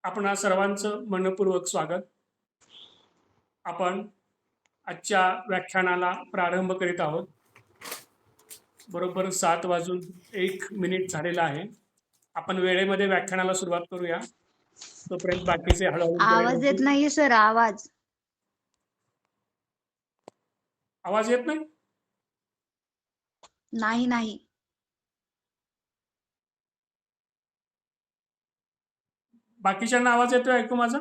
आपणा सर्वांचं मनःपूर्वक स्वागत. आपण आजच्या व्याख्यानाला प्रारंभ करीत आहोत. बरोबर 7 वाजून 1 मिनिट झालेला आहे. आपण वेळेमध्ये व्याख्यानाला सुरुवात करूया. तोपर्यंत बाकीचे हळूहळू जॉईन आवाज येत होतील. नाहीये सर, आवाज. आवाज येत नाही? नाही नाही. बाकीच्यांना आवाज येतोय ऐकू माझा?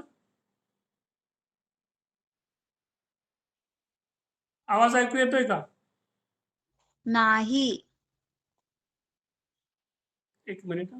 आवाज ऐकू येतोय का? नाही. एक मिनिट.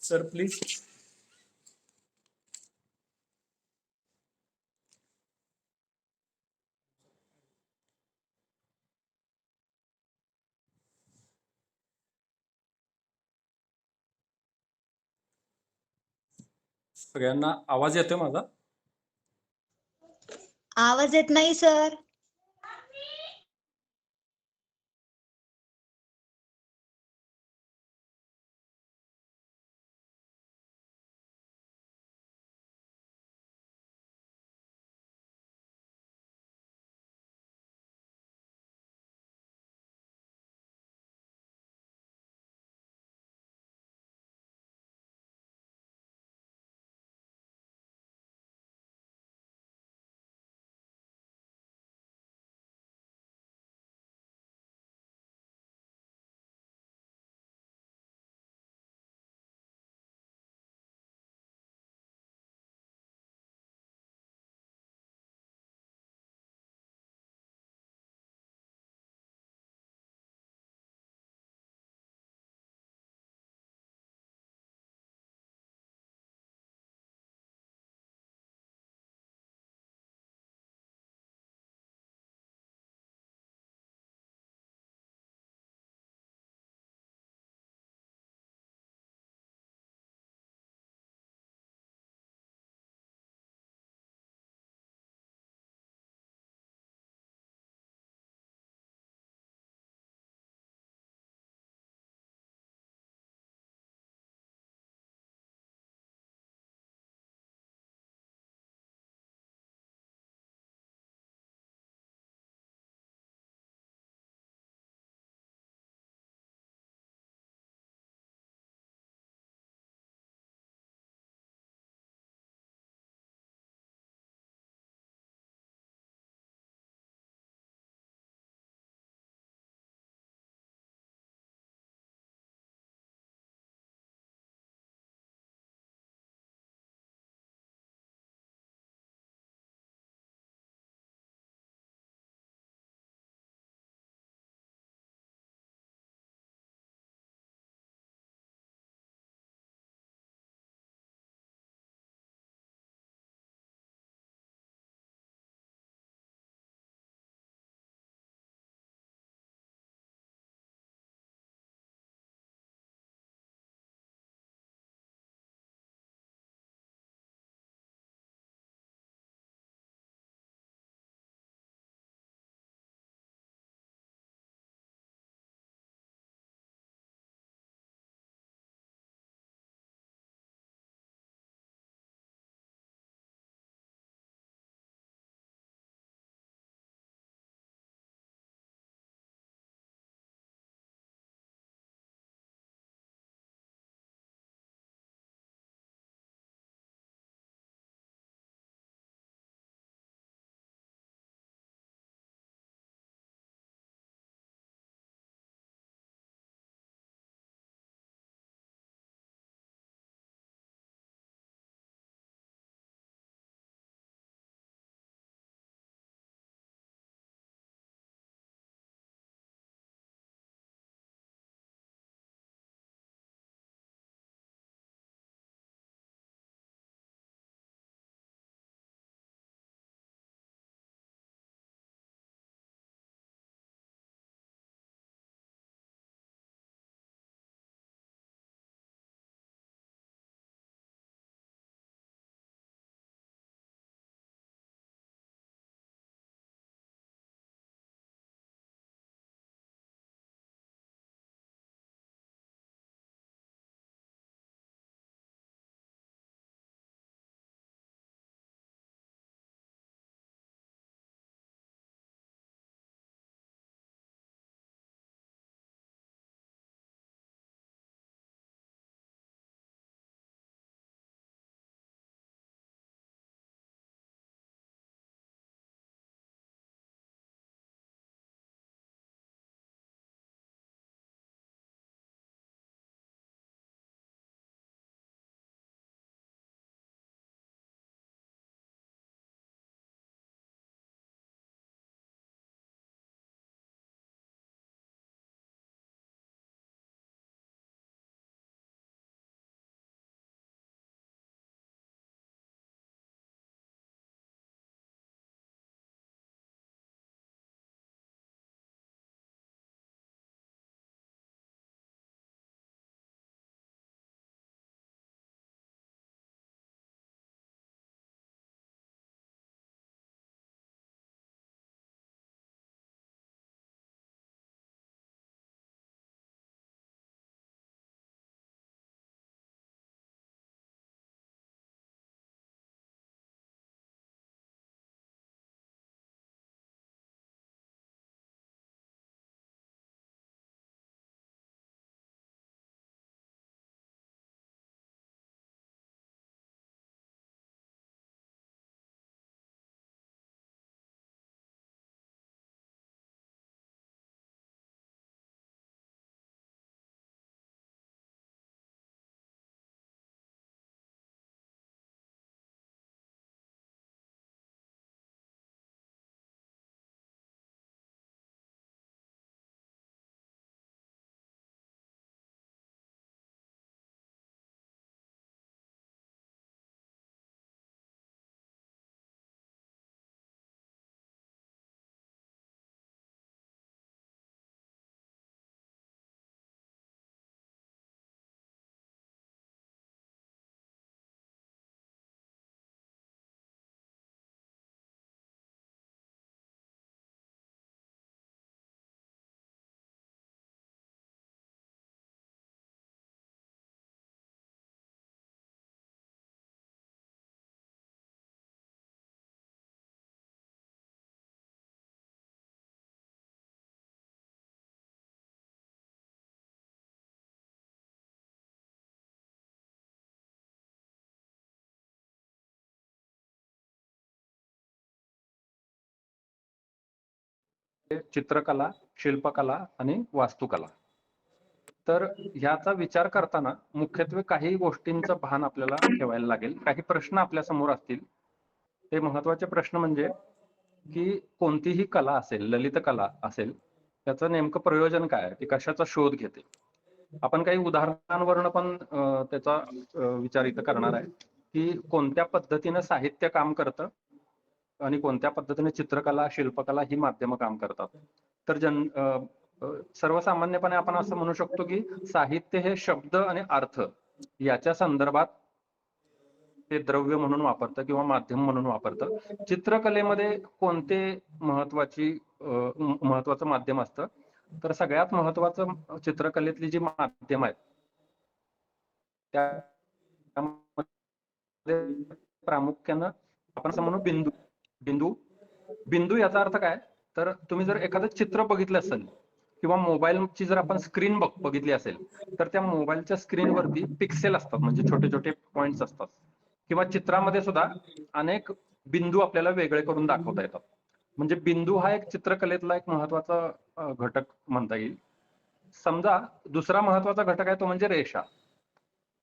Sir please. सगळ्यांना आवाज येतोय माझा? आवाज येत नाही सर. चित्रकला, शिल्पकला आणि वास्तुकला. तर ह्याचा विचार करताना मुख्यत्वे काही गोष्टींचं भान आपल्याला ठेवायला लागेल. काही प्रश्न आपल्या समोर असतील. ते महत्वाचे प्रश्न म्हणजे की कोणतीही कला असेल, ललित कला असेल, त्याचं नेमकं प्रयोजन काय आहे? ती कशाचा शोध घेते? आपण काही उदाहरणांवरून पण त्याचा विचार इथं करणार आहे, की कोणत्या पद्धतीनं साहित्य काम करतं आणि कोणत्या पद्धतीने चित्रकला, शिल्पकला ही माध्यमं काम करतात. तर सर्वसामान्यपणे आपण असं म्हणू शकतो, की साहित्य हे शब्द आणि अर्थ याच्या संदर्भात ते द्रव्य म्हणून वापरतं किंवा माध्यम म्हणून वापरतं. चित्रकलेमध्ये कोणते महत्वाचं माध्यम असतं? तर सगळ्यात महत्वाचं चित्रकलेतली जी माध्यम आहेत त्यामध्ये प्रामुख्यानं आपण असं म्हणू बिंदू बिंदू बिंदू याचा अर्थ काय? तर तुम्ही जर एखादं चित्र बघितलं असेल किंवा मोबाईलची जर आपण स्क्रीन बघितली असेल, तर त्या मोबाईलच्या स्क्रीनवरती पिक्सेल असतात, म्हणजे छोटे छोटे पॉइंट्स असतात. किंवा चित्रामध्ये सुद्धा अनेक बिंदू आपल्याला वेगळे करून दाखवता येतात. म्हणजे बिंदू हा एक चित्रकलेतला एक महत्वाचा घटक म्हणता येईल. समजा दुसरा महत्वाचा घटक आहे तो म्हणजे रेषा.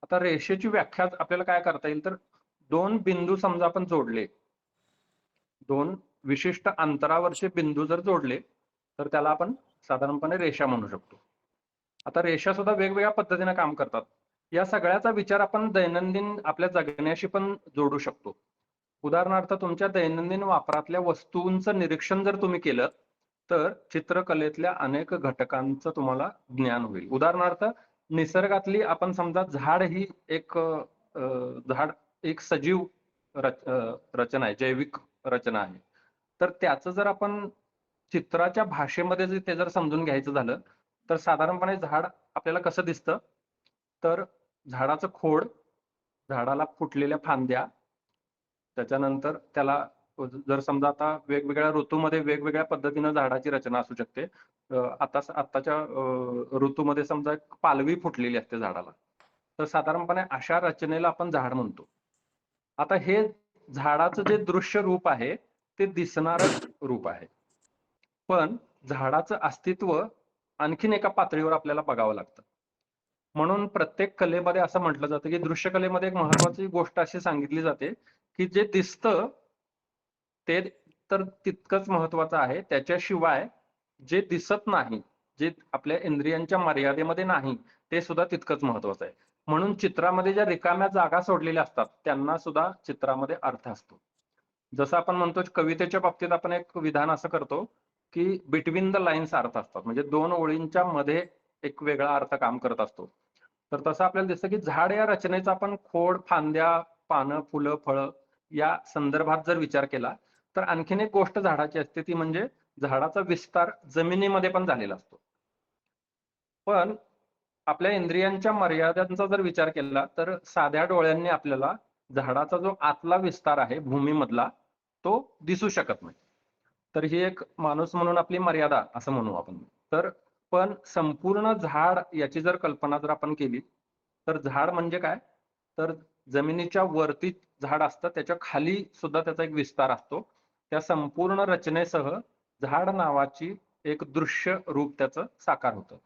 आता रेषेची व्याख्या आपल्याला काय करता येईल? तर दोन बिंदू समजा आपण जोडले, दोन विशिष्ट अंतरावरचे बिंदू जर जोडले, तर त्याला आपण साधारणपणे रेषा म्हणू शकतो. आता रेषा सुद्धा वेगवेगळ्या पद्धतीने काम करतात. या सगळ्याचा विचार आपण दैनंदिन आपल्या जगण्याशी पण जोडू शकतो. उदाहरणार्थ तुमच्या दैनंदिन वापरातल्या वस्तूंचं निरीक्षण जर तुम्ही केलं, तर चित्रकलेतल्या अनेक घटकांचं तुम्हाला ज्ञान होईल. उदाहरणार्थ निसर्गातली आपण समजा झाड ही झाड एक सजीव रचना आहे, जैविक रचना आहे. तर त्याचं जर आपण चित्राच्या भाषेमध्ये ते जर समजून घ्यायचं झालं, तर साधारणपणे झाड आपल्याला कसं दिसतं? तर झाडाचं खोड, झाडाला फुटलेल्या फांद्या, त्याच्यानंतर त्याला जर समजा आता वेगवेगळ्या ऋतूमध्ये वेगवेगळ्या पद्धतीनं झाडाची रचना असू शकते. आत्ताच्या ऋतूमध्ये समजा पालवी फुटलेली असते झाडाला. तर साधारणपणे अशा रचनेला आपण झाड म्हणतो. आता हे झाडाचं जे दृश्य रूप आहे, ते दिसणारं रूप आहे. पण झाडाचं अस्तित्व आणखीन एका पातळीवर आपल्याला बघावं लागतं. म्हणून प्रत्येक कलेमध्ये असं म्हटलं जातं, की दृश्यकलेमध्ये एक महत्वाची गोष्ट अशी सांगितली जाते, की जे दिसतं ते तर तितकंच महत्वाचं आहे. त्याच्याशिवाय जे दिसत नाही, जे आपल्या इंद्रियांच्या मर्यादेमध्ये नाही, ते सुद्धा तितकंच महत्वाचं आहे. म्हणून चित्रामध्ये ज्या रिकाम्या जागा सोडलेल्या असतात, त्यांना सुद्धा चित्रामध्ये अर्थ असतो. जसं आपण म्हणतो कवितेच्या बाबतीत आपण एक विधान असं करतो, की बिटवीन द लाईन्स अर्थ असतात. म्हणजे दोन ओळींच्या मध्ये एक वेगळा अर्थ काम करत असतो. तर तसं आपल्याला दिसतं, की झाड या रचनेचा आपण खोड, फांद्या, पानं, फुलं, फळं या संदर्भात जर विचार केला, तर आणखीन एक गोष्ट झाडाची असते ती म्हणजे झाडाचा विस्तार जमिनीमध्ये पण झालेला असतो. पण आपल्या इंद्रियांच्या मर्यादांचा जर विचार केला, तर साध्या डोळ्यांनी आपल्याला झाडाचा जो आतला विस्तार आहे भूमीमधला, तो दिसू शकत नाही. तर ही एक माणूस म्हणून आपली मर्यादा असं म्हणू आपण. तर पण संपूर्ण झाड याची जर कल्पना जर आपण केली, तर झाड म्हणजे काय? तर जमिनीच्या वरती झाड असतं, त्याच्या खाली सुद्धा त्याचा एक विस्तार असतो. त्या संपूर्ण रचनेसह झाड नावाची एक दृश्य रूप त्याचं साकार होतं.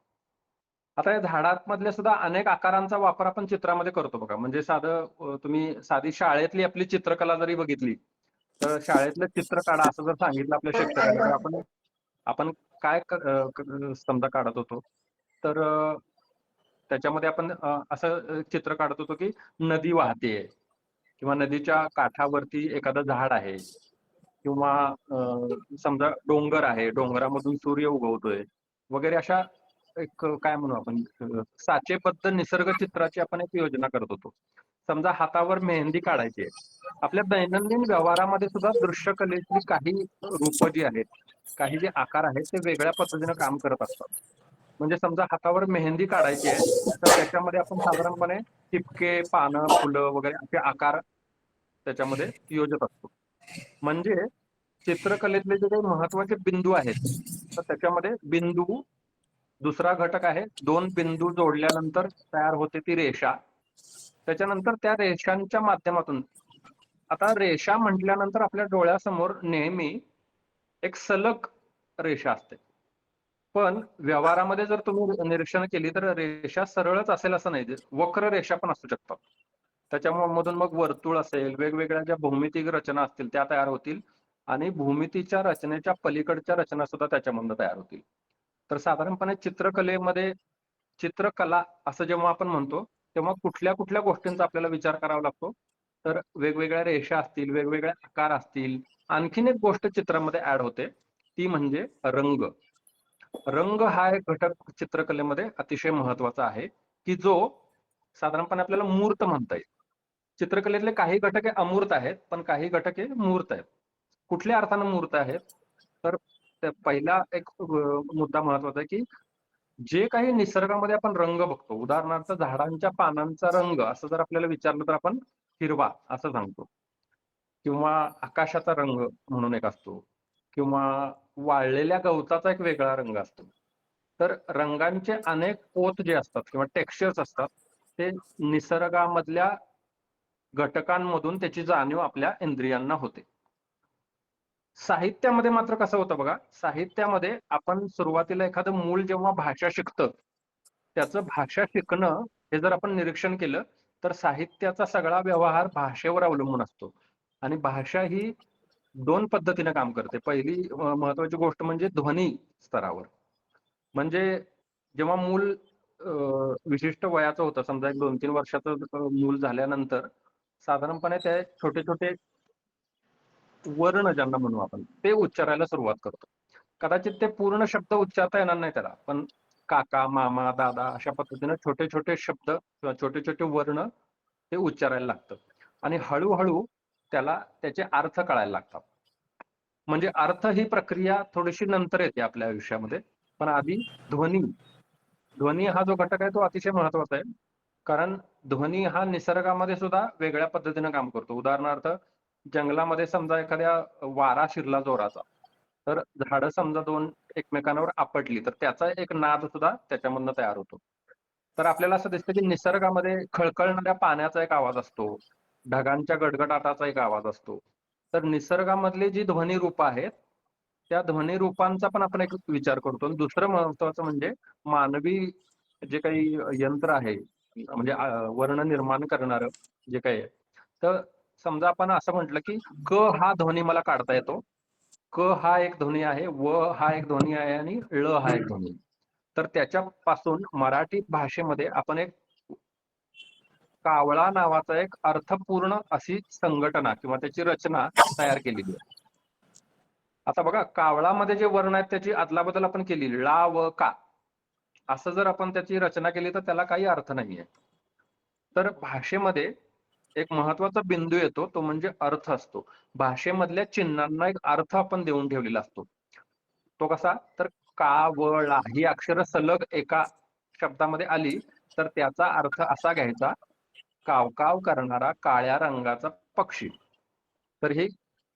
आता या झाडांमधल्या सुद्धा अनेक आकारांचा वापर आपण चित्रामध्ये करतो बघा. म्हणजे तुम्ही साधी शाळेतली आपली चित्रकला जरी बघितली, तर शाळेतलं चित्र काढा असं जर सांगितलं आपल्या शिक्षकाने, तर आपण आपण काय समजा काढत होतो? तर त्याच्यामध्ये आपण असं चित्र काढत होतो, की नदी वाहतेय किंवा नदीच्या काठावरती एखादं झाड आहे किंवा समजा डोंगर आहे, डोंगरामधून सूर्य उगवतोय वगैरे अशा एक काय म्हणू आपण साचेबद्ध निसर्ग चित्राची आपण एक योजना करत होतो. समजा हातावर मेहंदी काढायची आहे. आपल्या दैनंदिन व्यवहारामध्ये सुद्धा दृश्य कलेची काही रूपं जी आहेत, काही जे आकार आहेत ते वेगळ्या पद्धतीनं काम करत असतात. म्हणजे समजा हातावर मेहंदी काढायची आहे, तर त्याच्यामध्ये आपण साधारणपणे ठिपके, पानं, फुलं वगैरे असे आकार त्याच्यामध्ये योजत असतो. म्हणजे चित्रकलेतले जे काही महत्वाचे बिंदू आहेत, तर त्याच्यामध्ये बिंदू, दुसरा घटक आहे, दोन बिंदू जोडल्यानंतर तयार होते ती रेषा. त्याच्यानंतर त्या रेषांच्या माध्यमातून आता रेषा म्हटल्यानंतर आपल्या डोळ्यासमोर नेहमी एक सलग रेषा असते. पण व्यवहारामध्ये जर तुम्ही निरीक्षण केली तर रेषा सरळच असेल असं नाही, वक्र रेषा पण असू शकतात. त्याच्यामुळे मधून मग वर्तुळ असेल, वेगवेगळ्या ज्या भौमितिक रचना असतील त्या तयार होतील आणि भूमितीच्या रचनेच्या पलीकडच्या रचना सुद्धा त्याच्यामधून तयार होतील. तर साधारणपणे चित्रकलेमध्ये चित्रकला असं जेव्हा आपण म्हणतो तेव्हा कुठल्या कुठल्या गोष्टींचा आपल्याला विचार करावा लागतो, तर वेगवेगळ्या रेषा असतील, वेगवेगळे आकार असतील. आणखीन एक गोष्ट चित्रामध्ये ऍड होते, ती म्हणजे रंग. रंग हा एक घटक चित्रकलेमध्ये अतिशय महत्वाचा आहे, की जो साधारणपणे आपल्याला मूर्त म्हणता येईल. चित्रकलेतले काही घटक हे अमूर्त आहेत, पण काही घटक हे मूर्त आहेत. कुठल्या अर्थानं मूर्त आहेत? तर पहिला एक मुद्दा महत्वाचा आहे, की जे काही निसर्गामध्ये आपण रंग बघतो, उदाहरणार्थ झाडांच्या पानांचा रंग असं जर आपल्याला विचारलं तर आपण हिरवा असं सांगतो, किंवा आकाशाचा रंग म्हणून एक असतो, किंवा वाळलेल्या गवताचा एक वेगळा रंग असतो. तर रंगांचे अनेक पोत जे असतात किंवा टेक्स्चर्स असतात, ते निसर्गामधल्या घटकांमधून त्याची जाणीव आपल्या इंद्रियांना होते. साहित्यामध्ये मात्र कसं होतं बघा, साहित्यामध्ये आपण सुरुवातीला एखादं मूळ जेव्हा भाषा शिकतं, त्याचं भाषा शिकणं हे जर आपण निरीक्षण केलं, तर साहित्याचा सगळा व्यवहार भाषेवर अवलंबून असतो. आणि भाषा ही 2 पद्धतीने काम करते. पहिली महत्वाची गोष्ट म्हणजे ध्वनी स्तरावर. म्हणजे जेव्हा मूल विशिष्ट वयाचं होतं, समजा एक 2-3 वर्षाचं मूल झाल्यानंतर साधारणपणे ते छोटे-छोटे वर्ण ज्यांना म्हणू आपण, ते उच्चारायला सुरुवात करतो. कदाचित ते पूर्ण शब्द उच्चारता येणार नाही त्याला, पण काका, मामा, दादा अशा पद्धतीने छोटे-छोटे शब्द किंवा छोटे-छोटे वर्ण ते उच्चारायला लागतं. आणि हळू-हळू त्याला त्याचे अर्थ कळायला लागतात. म्हणजे अर्थ ही प्रक्रिया थोडीशी नंतर येते आपल्या आयुष्यामध्ये. पण आधी ध्वनी, ध्वनी हा जो घटक आहे तो अतिशय महत्वाचा आहे. कारण ध्वनी हा निसर्गामध्ये सुद्धा वेगळ्या पद्धतीने काम करतो. उदाहरणार्थ जंगलामध्ये समजा एखाद्या वारा शिरला जोराचा, तर झाडं समजा 2 एकमेकांवर आपटली, तर त्याचा एक नाद सुद्धा त्याच्यामधनं तयार होतो. तर आपल्याला असं दिसतं की निसर्गामध्ये खळखळणाऱ्या पाण्याचा एक आवाज असतो, ढगांच्या गडगडाटाचा एक आवाज असतो. तर निसर्गामधली जी ध्वनी रूपं आहेत, त्या ध्वनी रूपांचा पण आपण एक विचार करतो. आणि दुसरं महत्वाचं म्हणजे मानवी जे काही यंत्र आहे, म्हणजे वर्ण निर्माण करणारं जे काही आहे. तर समजा आपण असं म्हटलं की क हा ध्वनी मला काढता येतो. क हा एक ध्वनी आहे, व हा एक ध्वनी आहे आणि ळ हा एक ध्वनी. तर त्याच्यापासून मराठी भाषेमध्ये आपण एक कावळा नावाचा एक अर्थपूर्ण अशी संघटना किंवा त्याची रचना तयार केलेली आहे. आता बघा, कावळामध्ये जे वर्ण आहेत त्याची अदलाबदल आपण केली, ळा व का असं जर आपण त्याची रचना केली तर त्याला काही अर्थ नाहीये. तर भाषेमध्ये एक महत्वाचा बिंदू येतो, तो म्हणजे अर्थ असतो. भाषेमधल्या चिन्हांना एक अर्थ आपण देऊन ठेवलेला असतो. तो कसा? तर का, व, ळा ही अक्षरं सलग एका शब्दामध्ये आली तर त्याचा अर्थ असा घ्यायचा, कावकाव करणारा काळ्या रंगाचा पक्षी. तर हे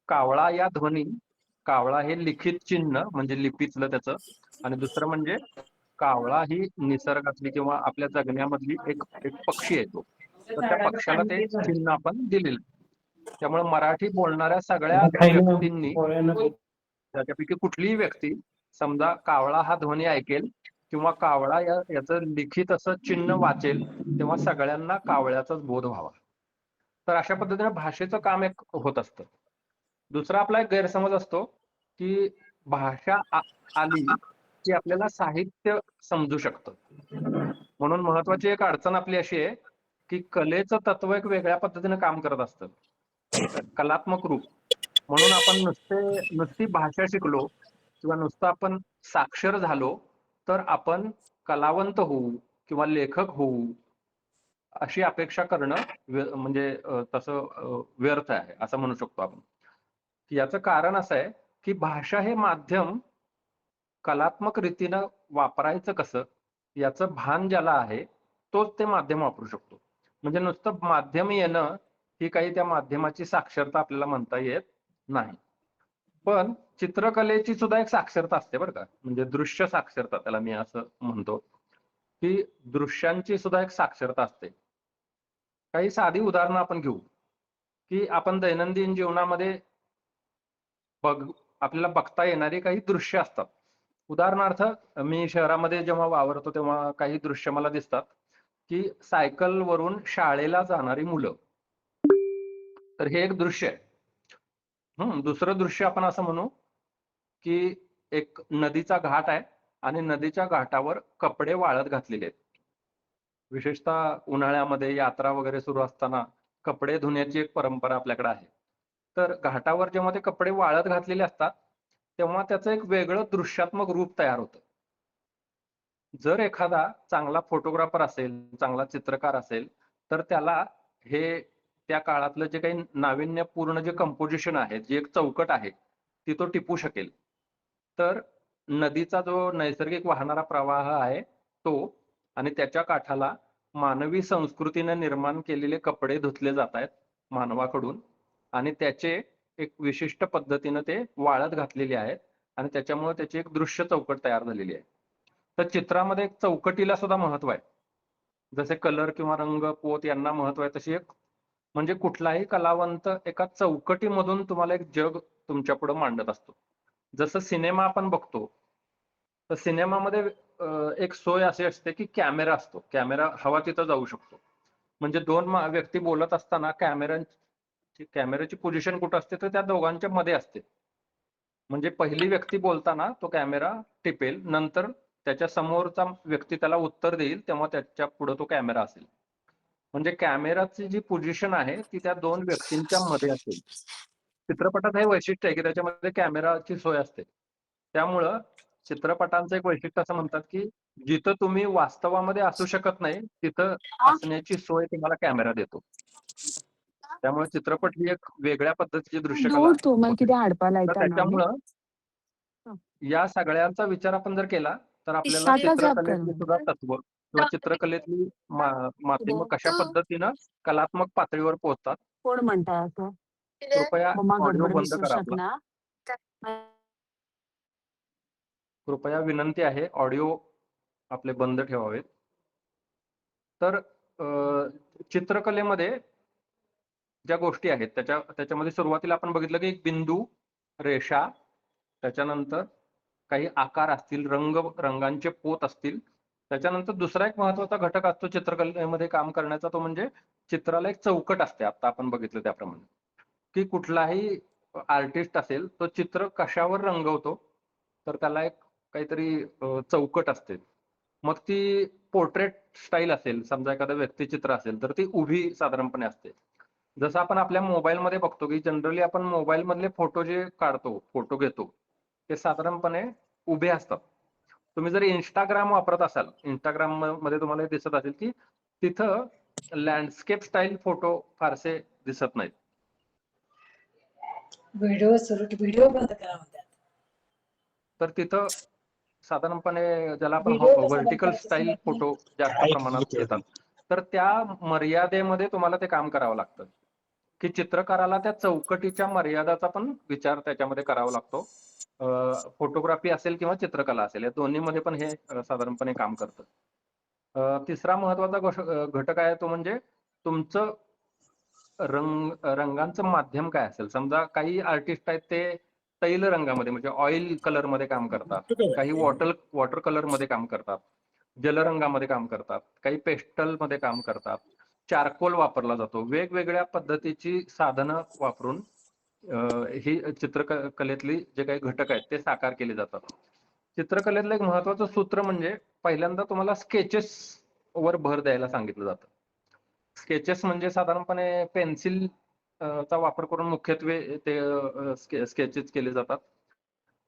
कावळा या ध्वनी, कावळा हे लिखित चिन्ह म्हणजे लिपीतलं त्याचं, आणि दुसरं म्हणजे कावळा ही निसर्गातली किंवा आपल्या जगण्यामधली एक एक पक्षी आहे तो. तर त्या पक्ष्याला ते चिन्ह आपण दिलेलं. त्यामुळे मराठी बोलणाऱ्या सगळ्या व्यक्तींनी, त्याच्यापैकी कुठलीही व्यक्ती समजा कावळा हा ध्वनी ऐकेल किंवा कावळा याचं लिखित असं चिन्ह वाचेल, तेव्हा सगळ्यांना कावळ्याचाच बोध व्हावा. तर अशा पद्धतीने भाषेचं काम एक होत असतं. दुसरा आपला एक गैरसमज असतो, की भाषा आली की आपल्याला साहित्य समजू शकतं. म्हणून महत्वाची एक अडचण आपली अशी आहे, की कलेचं तत्व एक वेगळ्या पद्धतीने काम करत असतं. कलात्मक रूप. म्हणून आपण नुसती भाषा शिकलो किंवा नुसतं आपण साक्षर झालो, तर आपण कलावंत होऊ किंवा लेखक होऊ अशी अपेक्षा करणं म्हणजे तसं व्यर्थ आहे असं म्हणू शकतो आपण. याचं कारण असं आहे, की भाषा हे माध्यम कलात्मक रीतीनं वापरायचं कसं, याचं भान ज्याला आहे, तोच ते माध्यम वापरू शकतो. म्हणजे नुसतं माध्यम येणं, ही काही त्या माध्यमाची साक्षरता आपल्याला म्हणता येत नाही. पण चित्रकलेची सुद्धा एक साक्षरता असते बरं का. म्हणजे दृश्य साक्षरता त्याला मी असं म्हणतो, की दृश्यांची सुद्धा एक साक्षरता असते. काही साधी उदाहरणं आपण घेऊ, की आपण दैनंदिन जीवनामध्ये आपल्याला बघता येणारी काही दृश्य असतात. उदाहरणार्थ मी शहरामध्ये जेव्हा वावरतो तेव्हा काही दृश्य मला दिसतात, की सायकलवरून शाळेला जाणारी मुलं. तर हे एक दृश्य आहे. दुसरं दृश्य आपण असं म्हणू, की एक नदीचा घाट आहे आणि नदीच्या घाटावर कपडे वाळत घातलेले आहेत. विशेषतः उन्हाळ्यामध्ये यात्रा वगैरे सुरू असताना कपडे धुण्याची एक परंपरा आपल्याकडे आहे. तर घाटावर जेव्हा ते कपडे वाळत घातलेले असतात, तेव्हा त्याचं एक वेगळं दृश्यात्मक रूप तयार होतं. जर एखादा चांगला फोटोग्राफर असेल, चांगला चित्रकार असेल, तर त्याला हे त्या काळातलं जे काही नाविन्यपूर्ण जे कंपोझिशन आहे, जी एक चौकट आहे, ती तो टिपू शकेल. तर नदीचा जो नैसर्गिक वाहणारा प्रवाह आहे तो आणि त्याच्या काठाला मानवी संस्कृतीने निर्माण केलेले कपडे धुतले जात आहेत मानवाकडून आणि त्याचे एक विशिष्ट पद्धतीनं ते वाळत घातलेले आहेत आणि त्याच्यामुळे त्याची एक दृश्य चौकट तयार झालेली आहे. तर चित्रामध्ये एक चौकटीला सुद्धा महत्व आहे. जसे कलर किंवा रंग, पोत यांना महत्व आहे तशी एक म्हणजे कुठलाही कलावंत एका चौकटीमधून तुम्हाला एक जग तुमच्या पुढे मांडत असतो. जसं सिनेमा आपण बघतो, तर सिनेमामध्ये एक सोय अशी असते की कॅमेरा असतो. कॅमेरा हवा तिथं जाऊ शकतो. म्हणजे दोन व्यक्ती बोलत असताना कॅमेऱ्याची पोझिशन कुठं असते तर त्या दोघांच्या मध्ये असते. म्हणजे पहिली व्यक्ती बोलताना तो कॅमेरा टिपेल, नंतर त्याच्या समोरचा व्यक्ती त्याला उत्तर देईल तेव्हा त्याच्या पुढे तो कॅमेरा असेल. म्हणजे कॅमेराची जी पोझिशन आहे ती त्या दोन व्यक्तींच्या मध्ये असेल. चित्रपटात हे वैशिष्ट्य आहे की त्याच्यामध्ये कॅमेराची सोय असते. त्यामुळं चित्रपटांचं एक वैशिष्ट्य असं म्हणतात की जिथं तुम्ही वास्तवामध्ये असू शकत नाही, तिथं असण्याची सोय तुम्हाला कॅमेरा देतो. त्यामुळे चित्रपट ही एक वेगळ्या पद्धतीची दृश्यकला ನೋಡ್ತು होते. ಮಲ್ಕಿದೆ ಆಡ್ಪಾಲ तर ಆಯ್ತಾ ನಾವು त्याच्यामुळं या सगळ्यांचा विचार आपण जर केला, तर आपल्याला आता जॉब चित्रकलेतली सुद्धा तत्व किंवा चित्रकलेतली माध्यमं कशा पद्धतीनं कलात्मक पातळीवर पोहोचतात. कोण म्हणताय असं कृपया मम्मा ऑडिओ गडबड बंद विसरू करा आपला. शकना कृपया विनंती आहे ऑडिओ आपले बंद ठेवावेत. तर चित्रकलेमध्ये ज्या गोष्टी आहेत त्याच्यामध्ये सुरुवातीला आपण बघितलं की एक बिंदू, रेषा, त्याच्यानंतर काही आकार असतील, रंगांचे पोत असतील. त्याच्यानंतर दुसरा एक महत्वाचा घटक असतो चित्रकलेमध्ये काम करण्याचा तो म्हणजे चित्राला एक चौकट असते. आता आपण बघितलं त्याप्रमाणे, की कुठलाही आर्टिस्ट असेल तो चित्र कशावर रंगवतो, तर त्याला एक काहीतरी चौकट असते. मग ती पोर्ट्रेट स्टाईल असेल, समजा एखादं व्यक्तिचित्र असेल, तर ती उभी साधारणपणे असते. जसं आपण आपल्या मोबाईलमध्ये बघतो, की जनरली आपण मोबाईलमधले फोटो जे काढतो, फोटो घेतो, ते साधारणपणे उभे असतात. तुम्ही जर Instagram वापरत असाल, Instagram मध्ये तुम्हाला हे दिसत असेल, की तिथं लँडस्केप स्टाईल फोटो फारसे दिसत नाहीत. व्हिडिओ बंद करा म्हणतात. तर तिथं साधारणपणे ज्याला आपण व्हिडिओ कसा बंद व्हर्टिकल करायचा स्टाईल समजत नाही. फोटो जास्त प्रमाणात येतात. तर त्या मर्यादेमध्ये तुम्हाला ते काम करावं लागतं, की चित्रकाराला त्या चौकटीच्या मर्यादाचा पण विचार त्याच्यामध्ये करावा लागतो. फोटोग्राफी असेल किंवा चित्रकला असेल, या दोन्हीमध्ये पण हे साधारणपणे काम करतं. तिसरा महत्वाचा घटक आहे तो म्हणजे तुमचं रंगांचं माध्यम काय असेल. समजा काही आर्टिस्ट आहेत ते तैल रंगामध्ये म्हणजे ऑइल कलर मध्ये काम करतात, काही वॉटर कलर मध्ये काम करतात, जलरंगामध्ये काम करतात, काही पेस्टल मध्ये काम करतात, चारकोल वापरला जातो. वेगवेगळ्या पद्धतीची साधनं वापरून ही चित्रकलेतली जे काही घटक आहेत ते साकार केले जातात. चित्रकलेतलं एक महत्वाचं सूत्र म्हणजे पहिल्यांदा तुम्हाला स्केचेस वर भर द्यायला सांगितलं जातं. स्केचेस म्हणजे साधारणपणे पेन्सिल चा वापर करून मुख्यत्वे ते स्केचेस केले जातात.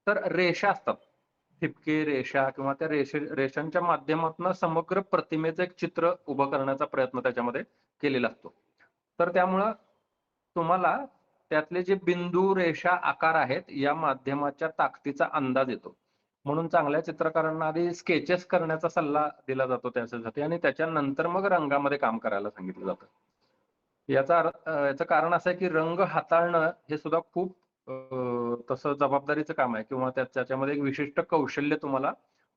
तर रेषा असतात, ठिपके रेषा किंवा त्या रेषांच्या माध्यमातून समग्र प्रतिमेचं एक चित्र उभं करण्याचा प्रयत्न त्याच्यामध्ये केलेला असतो. तर त्यामुळं तुम्हाला त्यातले जे बिंदू, रेषा, आकार आहेत या माध्यमाच्या ताकदीचा अंदाज येतो. म्हणून चांगल्या चित्रकारांना आधी स्केचेस करण्याचा सल्ला दिला जातो त्याच्यासाठी आणि त्याच्यानंतर मग रंगामध्ये काम करायला सांगितलं जातं. याचं कारण असं आहे की रंग हाताळणं हे सुद्धा खूप तसं जबाबदारीचं काम आहे किंवा त्याच्यामध्ये एक विशिष्ट कौशल्य तुम्हाला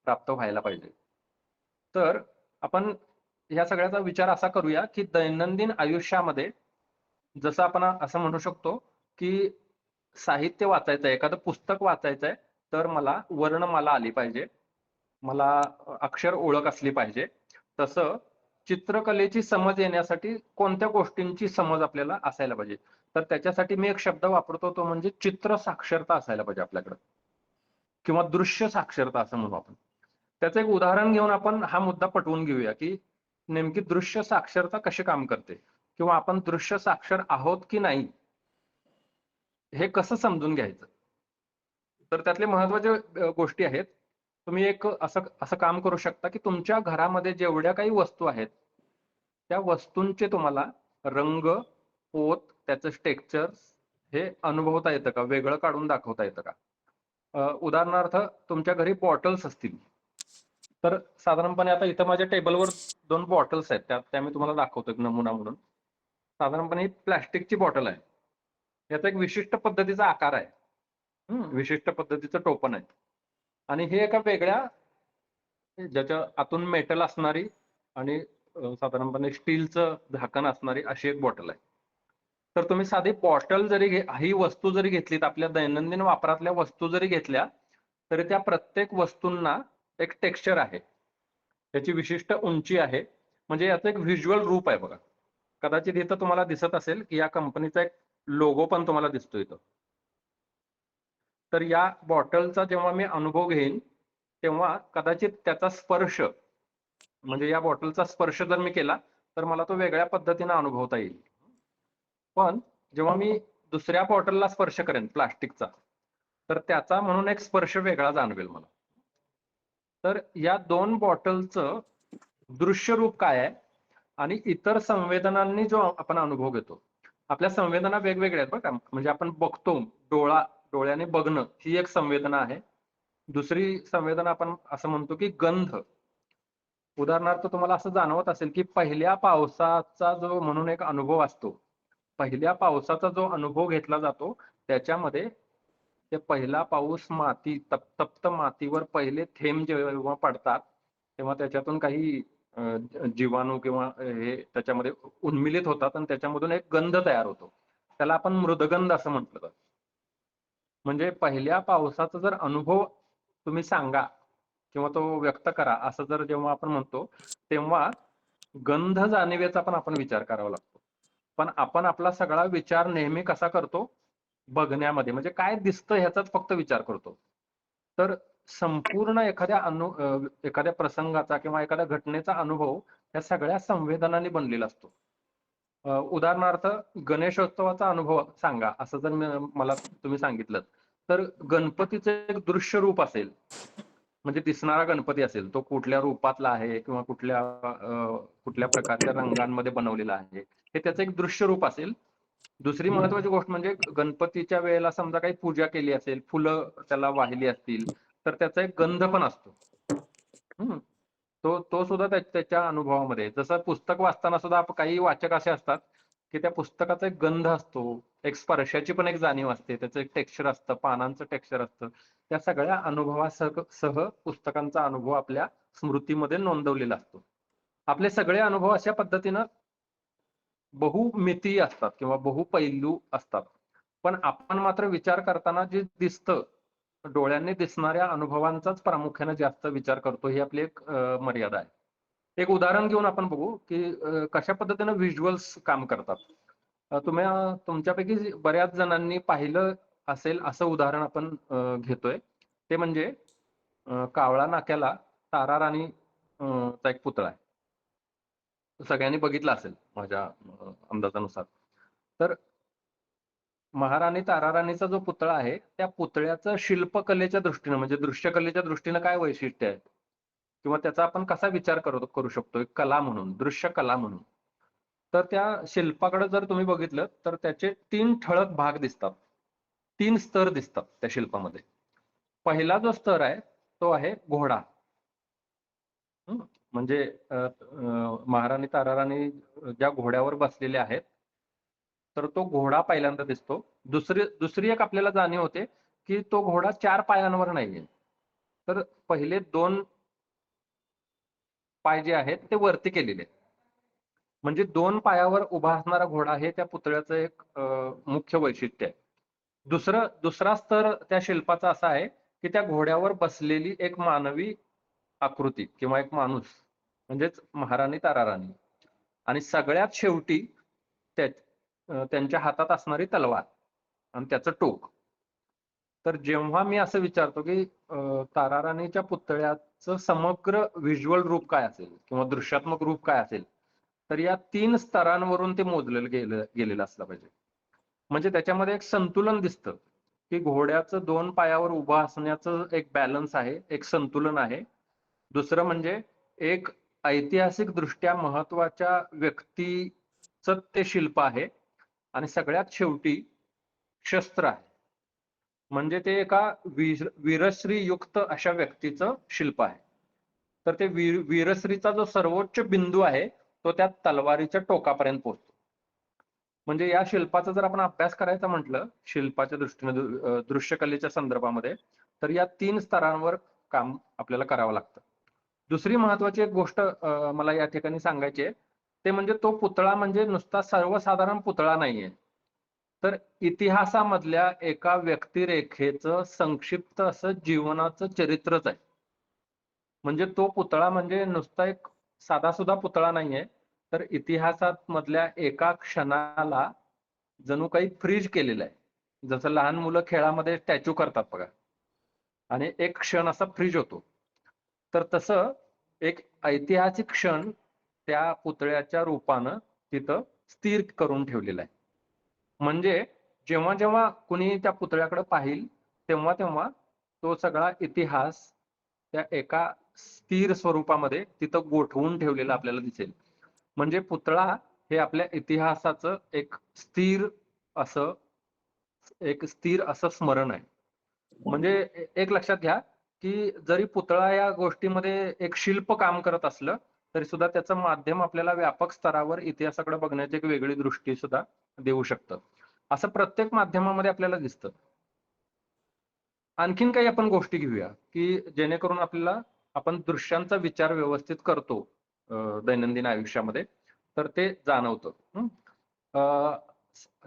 प्राप्त व्हायला पाहिजे. तर आपण ह्या सगळ्याचा विचार असा करूया की दैनंदिन आयुष्यामध्ये जसं आपण असं म्हणू शकतो की साहित्य वाचायचं आहे, एखादं पुस्तक वाचायचं आहे, तर मला वर्णमाला आली पाहिजे. मला अक्षर ओळख असली पाहिजे. तसं चित्रकलेची समज येण्यासाठी कोणत्या गोष्टींची समज आपल्याला असायला पाहिजे. तर त्याच्यासाठी मी एक शब्द वापरतो, तो म्हणजे चित्र साक्षरता असायला पाहिजे आपल्याकडे किंवा दृश्य साक्षरता असं म्हणू आपण. त्याचं एक उदाहरण घेऊन आपण हा मुद्दा पटवून घेऊया, की नेमकी दृश्य साक्षरता कशी काम करते किंवा आपण दृश्य साक्षर आहोत की नाही हे कसं समजून घ्यायचं. तर त्यातले महत्त्वाचे गोष्टी आहेत. तुम्ही एक असं असं काम करू शकता, की तुमच्या घरामध्ये जेवढ्या काही वस्तू आहेत, त्या वस्तूंचे तुम्हाला रंग, पोत, त्याचं टेक्स्चर हे अनुभवता येतं का? वेगळं काढून दाखवता येतं का? उदाहरणार्थ तुमच्या घरी बॉटल्स असतील, तर साधारणपणे आता इथं माझ्या टेबलवर 2 बॉटल्स आहेत. त्या मी तुम्हाला दाखवतो एक नमुना म्हणून. साधारणपणे ही प्लास्टिकची बॉटल आहे. याचा एक विशिष्ट पद्धतीचा आकार आहे. विशिष्ट पद्धतीचं टोपण आहे. आणि हे एका वेगळ्या ज्याच्या आतून मेटल असणारी आणि साधारणपणे स्टीलचं झाकण असणारी अशी एक बॉटल आहे. तर तुम्ही साधी बॉटल जरी ही वस्तू जरी घेतलीत, आपल्या दैनंदिन वापरातल्या वस्तू जरी घेतल्या, तरी त्या प्रत्येक वस्तूंना एक टेक्स्चर आहे. त्याची विशिष्ट उंची आहे. म्हणजे याचं एक व्हिज्युअल रूप आहे बघा. कदाचित इथं तुम्हाला दिसत असेल, की या कंपनीचा एक लोगो पण तुम्हाला दिसतो इथं. तर या बॉटलचा जेव्हा मी अनुभव घेईन, तेव्हा कदाचित त्याचा स्पर्श म्हणजे या बॉटलचा स्पर्श जर मी केला, तर मला तो वेगळ्या पद्धतीने अनुभवता येईल. पण जेव्हा मी दुसऱ्या बॉटलला स्पर्श करेन प्लास्टिकचा, तर त्याचा म्हणून एक स्पर्श वेगळा जाणवेल मला. तर या 2 बॉटलचं दृश्य रूप काय आहे आणि इतर संवेदनांनी जो आपण अनुभव घेतो. आपल्या संवेदना वेगवेगळ्या आहेत बरं का. म्हणजे आपण बघतो, डोळ्याने बघणं ही एक संवेदना आहे. दुसरी संवेदना आपण असं म्हणतो की गंध. उदाहरणार्थ तुम्हाला असं जाणवत असेल, की पहिल्या पावसाचा जो म्हणून एक अनुभव असतो. पहिल्या पावसाचा जो अनुभव घेतला जातो, त्याच्यामध्ये ते पहिला पाऊस तप्त मातीवर पहिले थेंब जेव्हा पडतात, तेव्हा त्याच्यातून काही जीवाणू किंवा हे त्याच्यामध्ये उन्मिलित होतात आणि त्याच्यामधून एक गंध तयार होतो. त्याला आपण मृदगंध असं म्हटलं जातं. म्हणजे पहिल्या पावसाचा जर अनुभव तुम्ही सांगा किंवा तो व्यक्त करा, असं जर जेव्हा आपण म्हणतो, तेव्हा गंध जाणिवेचा पण आपण विचार करावा लागतो. पण आपण आपला सगळा विचार नेहमी कसा करतो? बघण्यामध्ये, म्हणजे काय दिसतं ह्याचाच फक्त विचार करतो. तर संपूर्ण एखाद्या प्रसंगाचा किंवा एखाद्या घटनेचा अनुभव या सगळ्या संवेदनांनी बनलेला असतो. उदाहरणार्थ गणेशोत्सवाचा अनुभव सांगा, असं जर मला तुम्ही सांगितलं, तर गणपतीचं एक दृश्य रूप असेल, म्हणजे दिसणारा गणपती असेल, तो कुठल्या रूपातला आहे किंवा कुठल्या प्रकारच्या रंगांमध्ये बनवलेला आहे, हे त्याचं एक दृश्य रूप असेल. दुसरी महत्वाची गोष्ट म्हणजे गणपतीच्या वेळेला समजा काही पूजा केली असेल, फुलं त्याला वाहिली असतील, तर त्याचा एक गंध पण असतो. तो सुद्धा त्याच्या अनुभवामध्ये, जसं पुस्तक वाचताना सुद्धा काही वाचक असे असतात, की त्या पुस्तकाचा एक गंध असतो, एक स्पर्शाची पण एक जाणीव असते, त्याचं एक टेक्स्चर असतं, पानांचं टेक्स्चर असतं. त्या सगळ्या अनुभवासह पुस्तकांचा अनुभव आपल्या स्मृतीमध्ये नोंदवलेला असतो. आपले सगळे अनुभव अशा पद्धतीनं बहुमितीय असतात किंवा बहुपैलू असतात. पण आपण मात्र विचार करताना जे दिसतं, डोळ्यांनी दिसणाऱ्या अनुभवांचाच प्रामुख्याने जास्त विचार करतो, ही आपली एक मर्यादा आहे. एक उदाहरण घेऊन आपण बघू, की कशा पद्धतीने व्हिज्युअल्स काम करतात. तुमच्यापैकी बऱ्याच जणांनी पाहिलं असेल असं उदाहरण आपण घेतोय. ते म्हणजे कावळा नाक्याला तारा राणी चा एक पुतळा आहे. सगळ्यांनी बघितला असेल माझ्या अंदाजानुसार. तर महाराणी ताराराणीचा जो पुतळा आहे, त्या पुतळ्याचं शिल्पकलेच्या दृष्टीनं म्हणजे दृश्यकलेच्या दृष्टीनं काय वैशिष्ट्य आहे किंवा त्याचा आपण कसा विचार करू शकतो एक कला म्हणून, दृश्य कला म्हणून. तर त्या शिल्पाकडे जर तुम्ही बघितलं, तर त्याचे 3 ठळक भाग दिसतात. 3 स्तर दिसतात त्या शिल्पामध्ये. पहिला जो स्तर आहे, तो आहे घोडा. म्हणजे महाराणी ताराराणी ज्या घोड्यावर बसलेल्या आहेत, तर तो घोडा पहिल्यांदा दिसतो. दुसरी एक आपल्याला जाणीव होते, की तो घोडा 4 पायांवर नाहीये. तर पहिले 2 पाय जे आहेत ते वरती केलेले आहेत. म्हणजे 2 पायावर उभा असणारा घोडा हे त्या पुतळ्याचं एक मुख्य वैशिष्ट्य आहे. दुसरा स्तर त्या शिल्पाचा असा आहे की त्या घोड्यावर बसलेली एक मानवी आकृती किंवा एक माणूस म्हणजेच महाराणी ताराराणी आणि सगळ्यात शेवटी त्यांच्या हातात असणारी तलवार आणि त्याचं टोक. तर जेव्हा मी असं विचारतो की ताराराणीच्या पुतळ्याचं समग्र व्हिज्युअल रूप काय असेल किंवा दृश्यात्मक रूप काय असेल, तर या 3 स्तरांवरून ते मोजलेलं गेलेलं असलं पाहिजे. म्हणजे त्याच्यामध्ये एक संतुलन दिसतं की घोड्याचं 2 पायावर उभं असण्याचं एक बॅलन्स आहे, एक संतुलन आहे. दुसरं म्हणजे एक ऐतिहासिक दृष्ट्या महत्वाच्या व्यक्तीचं ते शिल्प आहे आणि सगळ्यात शेवटी शस्त्र आहे. म्हणजे ते एका वीरश्री युक्त अशा व्यक्तीचं शिल्प आहे. तर ते वीरश्रीचा जो सर्वोच्च बिंदू आहे तो त्या तलवारीच्या टोकापर्यंत पोहोचतो. म्हणजे या शिल्पाचा जर आपण अभ्यास करायचा म्हटलं शिल्पाच्या दृष्टीने दृश्यकलेच्या संदर्भामध्ये, तर या 3 स्तरांवर काम आपल्याला करावं लागतं. दुसरी महत्वाची एक गोष्ट मला या ठिकाणी सांगायची आहे, ते म्हणजे तो पुतळा म्हणजे नुसता सर्वसाधारण पुतळा नाहीये, तर इतिहासामधल्या एका व्यक्तिरेखेचं संक्षिप्त असं जीवनाचं चरित्रच आहे. म्हणजे तो पुतळा म्हणजे नुसता एक साधासुधा पुतळा नाहीये, तर इतिहासात मधल्या एका क्षणाला जणू काही फ्रीज केलेलं आहे. जसं लहान मुलं खेळामध्ये स्टॅच्यू करतात बघा आणि एक क्षण असा फ्रीज होतो. तर तसं एक ऐतिहासिक क्षण त्या पुतळ्याच्या रूपानं तिथं स्थिर करून ठेवलेला आहे. म्हणजे जेव्हा जेव्हा कुणी त्या पुतळ्याकडे पाहिल तेव्हा तेव्हा तो सगळा इतिहास त्या एका स्थिर स्वरूपामध्ये तिथं गोठवून ठेवलेला आपल्याला दिसेल. म्हणजे पुतळा हे आपल्या इतिहासाचं असं एक स्थिर असं स्मरण आहे. म्हणजे एक लक्षात घ्या की जरी पुतळा या गोष्टीमध्ये एक शिल्प काम करत असलं तरी सुद्धा त्याचं माध्यम आपल्याला व्यापक स्तरावर इतिहासाकडे बघण्याची एक वेगळी दृष्टी सुद्धा देऊ शकतं. असं प्रत्येक माध्यमामध्ये आपल्याला दिसतं. आणखीन काही आपण गोष्टी घेऊया की जेणेकरून आपण दृश्यांचा विचार व्यवस्थित करतो दैनंदिन आयुष्यामध्ये, तर ते जाणवतं.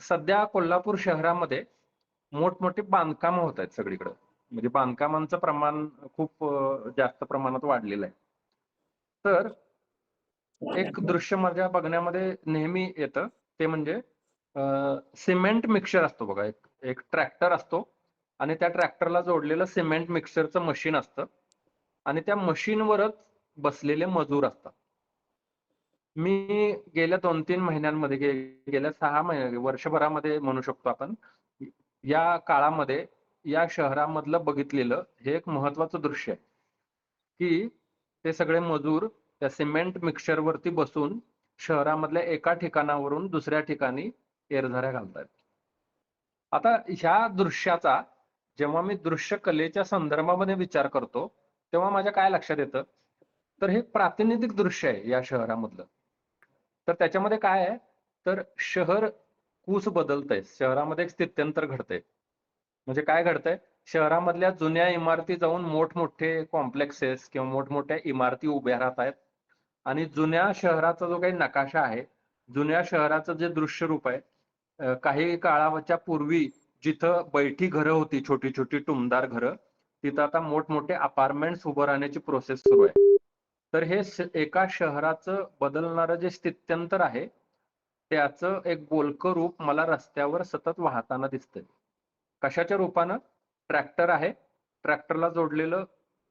सध्या कोल्हापूर शहरामध्ये मोठमोठी बांधकामं होत आहेत सगळीकडे. म्हणजे बांधकामांचं प्रमाण खूप जास्त प्रमाणात वाढलेलं आहे. तर एक दृश्य माझ्या बघण्यामध्ये नेहमी येतं ते म्हणजे सिमेंट मिक्सचर असतो बघा. एक ट्रॅक्टर असतो आणि त्या ट्रॅक्टरला जोडलेलं सिमेंट मिक्सचरचं मशीन असतं आणि त्या मशीनवरच बसलेले मजूर असतात. मी गेल्या 2-3 महिन्यांमध्ये गेल्या 6 वर्षभरामध्ये म्हणू शकतो आपण, या काळामध्ये या शहरामधलं बघितलेलं हे एक महत्वाचं दृश्य आहे की ते सगळे मजूर त्या सिमेंट मिक्सचरवरती बसून शहरामधल्या एका ठिकाणावरून दुसऱ्या ठिकाणी एरझऱ्या घालतायत. आता ह्या दृश्याचा जेव्हा मी दृश्य कलेच्या संदर्भामध्ये विचार करतो तेव्हा माझ्या काय लक्षात येतं, तर हे प्रातिनिधिक दृश्य आहे या शहरामधलं. तर त्याच्यामध्ये काय आहे, तर शहर कूस बदलतंय, शहरामध्ये एक स्थित्यंतर घडतंय. म्हणजे काय घडतंय, शहरामधल्या जुन्या इमारती जाऊन मोठमोठे कॉम्प्लेक्सेस किंवा मोठमोठ्या इमारती उभ्या राहत आहेत आणि जुन्या शहराचा जो काही नकाशा आहे, जुन्या शहराचं जे दृश्य रूप आहे, काही काळाच्या पूर्वी जिथं बैठी घरं होती, छोटी छोटी टुमदार घरं, तिथं आता मोठमोठे अपार्टमेंट्स उभं राहण्याची प्रोसेस सुरू आहे. तर हे एका शहराचं बदलणारं जे स्थित्यंतर आहे त्याचं एक बोलकं रूप मला रस्त्यावर सतत वाहताना दिसतंय. कशाच्या रूपानं? ट्रॅक्टर आहे, ट्रॅक्टरला जोडलेलं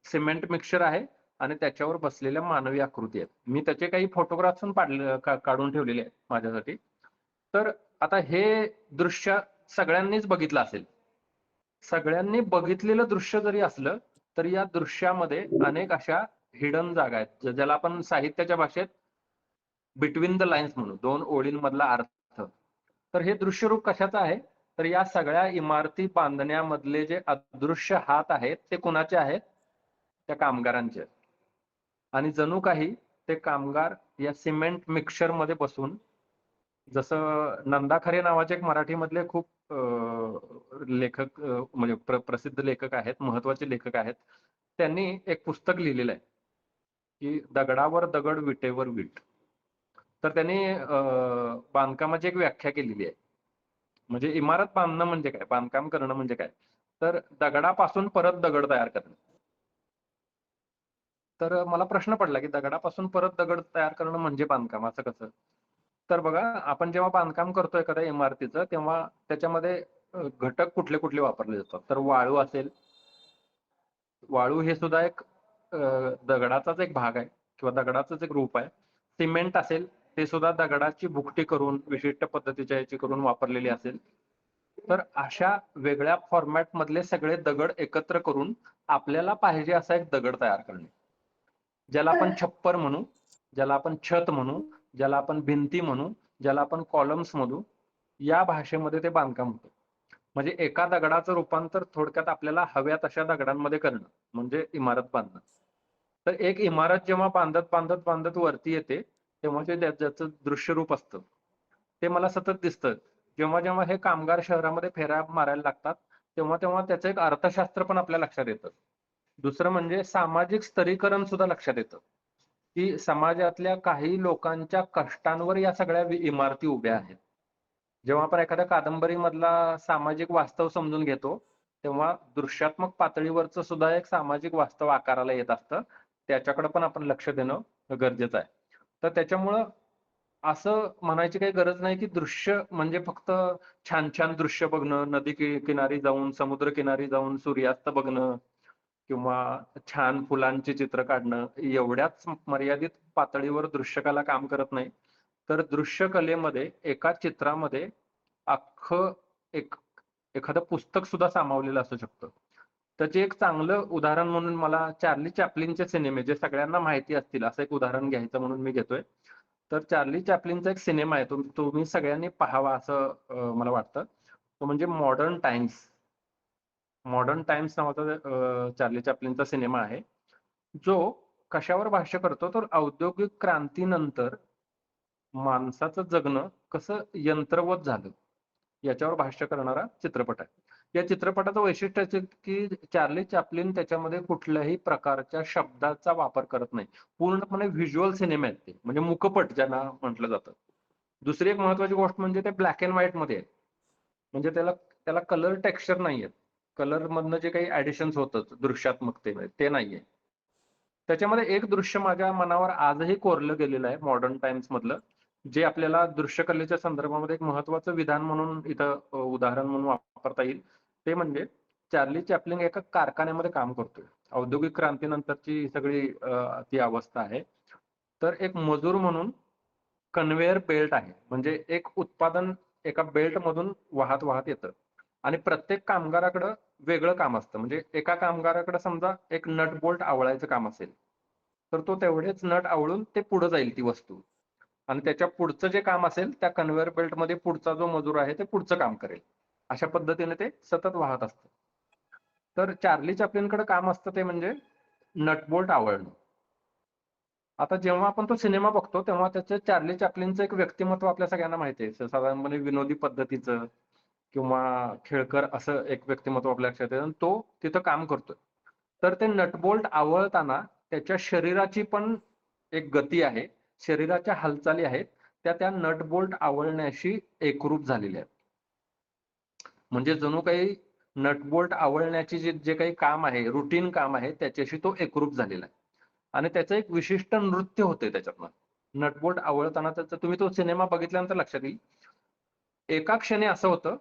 सिमेंट मिक्सचर आहे आणि त्याच्यावर बसलेल्या मानवी आकृती आहेत. मी त्याचे काही फोटोग्राफ्स पण काढून ठेवलेले आहेत माझ्यासाठी. तर आता हे दृश्य सगळ्यांनीच बघितलं असेल. सगळ्यांनी बघितलेलं दृश्य जरी असलं तरी या दृश्यामध्ये अनेक अशा हिडन जागा आहेत, ज्याला आपण साहित्याच्या भाषेत बिटवीन द लाईन्स म्हणू, 2 ओळींमधला अर्थ. तर हे दृश्यरूप कशाचं आहे, तर या सगळ्या इमारती बांधण्यामधले जे अदृश्य हात आहेत ते कुणाचे आहेत? त्या कामगारांचे. आणि जणू काही ते कामगार या सिमेंट मिक्सचर मध्ये बसून, जसं नंदा खरे नावाचे एक मराठीमधले खूप लेखक म्हणजे प्रसिद्ध लेखक आहेत, महत्वाचे लेखक आहेत. त्यांनी एक पुस्तक लिहिलेलं आहे की दगडावर दगड विटेवर वीट. तर त्यांनी बांधकामाची एक व्याख्या केलेली आहे म्हणजे इमारत बांधणं म्हणजे काय, बांधकाम करणं म्हणजे काय, तर दगडापासून परत दगड तयार करणं. तर मला प्रश्न पडला की दगडापासून परत दगड तयार करणं म्हणजे बांधकाम असं कसं? तर बघा, आपण जेव्हा बांधकाम करतो एखाद्या इमारतीचं, तेव्हा त्याच्यामध्ये घटक कुठले कुठले वापरले जातात. तर वाळू असेल, वाळू हे सुद्धा एक दगडाचाच एक भाग आहे किंवा दगडाचंच एक रूप आहे. सिमेंट असेल, ते सुद्धा दगडाची भुकटी करून विशिष्ट पद्धतीच्या याची करून वापरलेली असेल. तर अशा वेगळ्या फॉर्मॅट मधले सगळे दगड एकत्र करून आपल्याला पाहिजे असा एक दगड तयार करणे, ज्याला आपण छप्पर म्हणू, ज्याला आपण छत म्हणू, ज्याला आपण भिंती म्हणू, ज्याला आपण कॉलम्स म्हणू, या भाषेमध्ये ते बांधकाम होतं. म्हणजे एका दगडाचं रूपांतर थोडक्यात आपल्याला हव्या तशा दगडांमध्ये करणं म्हणजे इमारत बांधणं. तर एक इमारत जेव्हा बांधत बांधत बांधत वरती येते, तेव्हा ते ज्याचं दृश्य रूप असतं ते मला सतत दिसतं. जेव्हा जेव्हा हे कामगार शहरामध्ये फेऱ्या मारायला लागतात, तेव्हा तेव्हा त्याचं एक अर्थशास्त्र पण आपल्या लक्षात येतं. दुसरं म्हणजे सामाजिक स्तरीकरण सुद्धा लक्षात येतं, की समाजातल्या काही लोकांच्या कष्टांवर या सगळ्या इमारती उभ्या आहेत. जेव्हा आपण एखाद्या कादंबरीमधला सामाजिक वास्तव समजून घेतो, तेव्हा दृश्यात्मक पातळीवरचं सुद्धा एक सामाजिक वास्तव आकाराला येत असतं. त्याच्याकडे पण आपण लक्ष देणं गरजेचं आहे. तर त्याच्यामुळं असं म्हणायची काही गरज नाही, की दृश्य म्हणजे फक्त छान छान दृश्य बघणं, नदी किनारी जाऊन, समुद्र किनारी जाऊन सूर्यास्त बघणं किंवा छान फुलांची चित्र काढणं, एवढ्याच मर्यादित पातळीवर दृश्यकला काम करत नाही. तर दृश्यकलेमध्ये एका चित्रामध्ये अख्खं एक एखादं पुस्तक सुद्धा सामावलेलं असू शकतं. त्याचे एक चांगलं उदाहरण म्हणून मला चार्ली चॅप्लिनचे सिनेमे, जे सगळ्यांना माहिती असतील, असं एक उदाहरण घ्यायचं म्हणून मी घेतोय. तर चार्ली चॅप्लिनचा एक सिनेमा आहे, तुम्ही सगळ्यांनी पाहावा असं मला वाटतं. तो म्हणजे मॉडर्न टाइम्स. मॉडर्न टाइम्स नावाचा चार्ली चॅप्लिनचा सिनेमा आहे, जो कशावर भाष्य करतो, तर औद्योगिक क्रांतीनंतर माणसाचं जगणं कसं यंत्रवत झालं याच्यावर भाष्य करणारा चित्रपट आहे. या चित्रपटाचं वैशिष्ट्य असं की चार्ली चॅप्लिन त्याच्यामध्ये कुठल्याही प्रकारच्या शब्दाचा वापर करत नाही. पूर्णपणे व्हिज्युअल सिनेमे आहेत ते, म्हणजे मुकपट ज्यांना म्हटलं जातं. दुसरी एक महत्वाची गोष्ट म्हणजे ते ब्लॅक अँड व्हाईट मध्ये आहे. म्हणजे त्याला त्याला कलर टेक्स्चर नाहीये. कलर मधनं जे काही ऍडिशन्स होतं दृश्यात्मकतेमध्ये ते नाहीये. त्याच्यामध्ये एक दृश्य माझ्या मनावर आजही कोरलं गेलेलं आहे मॉडर्न टाइम्स मधलं, जे आपल्याला दृश्यकलेच्या संदर्भामध्ये एक महत्वाचं विधान म्हणून इथं उदाहरण म्हणून वापरता येईल. ते म्हणजे चार्ली चॅप्लिन एका कारखान्यामध्ये काम करतोय. औद्योगिक क्रांतीनंतरची सगळी ती अवस्था आहे. तर एक मजूर म्हणून कन्व्हेयर बेल्ट आहे, म्हणजे एक उत्पादन एका बेल्ट मधून वाहत वाहत येतं आणि प्रत्येक कामगाराकडं वेगळं काम असतं. म्हणजे एका कामगाराकडे समजा एक नट बोल्ट आवळायचं काम असेल, तर तो तेवढेच नट आवळून ते पुढे जाईल ती वस्तू, आणि त्याच्या पुढचं जे काम असेल त्या कन्व्हेयर बेल्ट मध्ये पुढचा जो मजूर आहे ते पुढचं काम करेल. अशा पद्धतीने ते सतत वाहत असतं. तर चार्ली चॅप्लिनकडे काम असतं ते म्हणजे नटबोल्ट आवळणं. आता जेव्हा आपण तो सिनेमा बघतो तेव्हा त्याचं चार्ली चॅप्लिनचं एक व्यक्तिमत्व आपल्या सगळ्यांना माहिती आहे. साधारणपणे विनोदी पद्धतीचं किंवा खेळकर असं एक व्यक्तिमत्व आपल्या लक्षात येतं आणि तो तिथं काम करतोय. तर ते नटबोल्ट आवळताना त्याच्या शरीराची पण एक गती आहे, शरीराच्या हालचाली आहेत, त्या नटबोल्ट आवळण्याशी एकरूप झालेल्या आहेत. म्हणजे जणू काही नटबोल्ट आवळण्याची जे जे काही काम आहे, रुटीन काम आहे, त्याच्याशी तो एकरूप झालेला आहे. आणि त्याचं एक विशिष्ट नृत्य होतंय त्याच्यातनं. नटबोल्ट आवळताना त्याचं, तुम्ही तो सिनेमा बघितल्यानंतर लक्षात येईल. एका क्षणी असं होतं,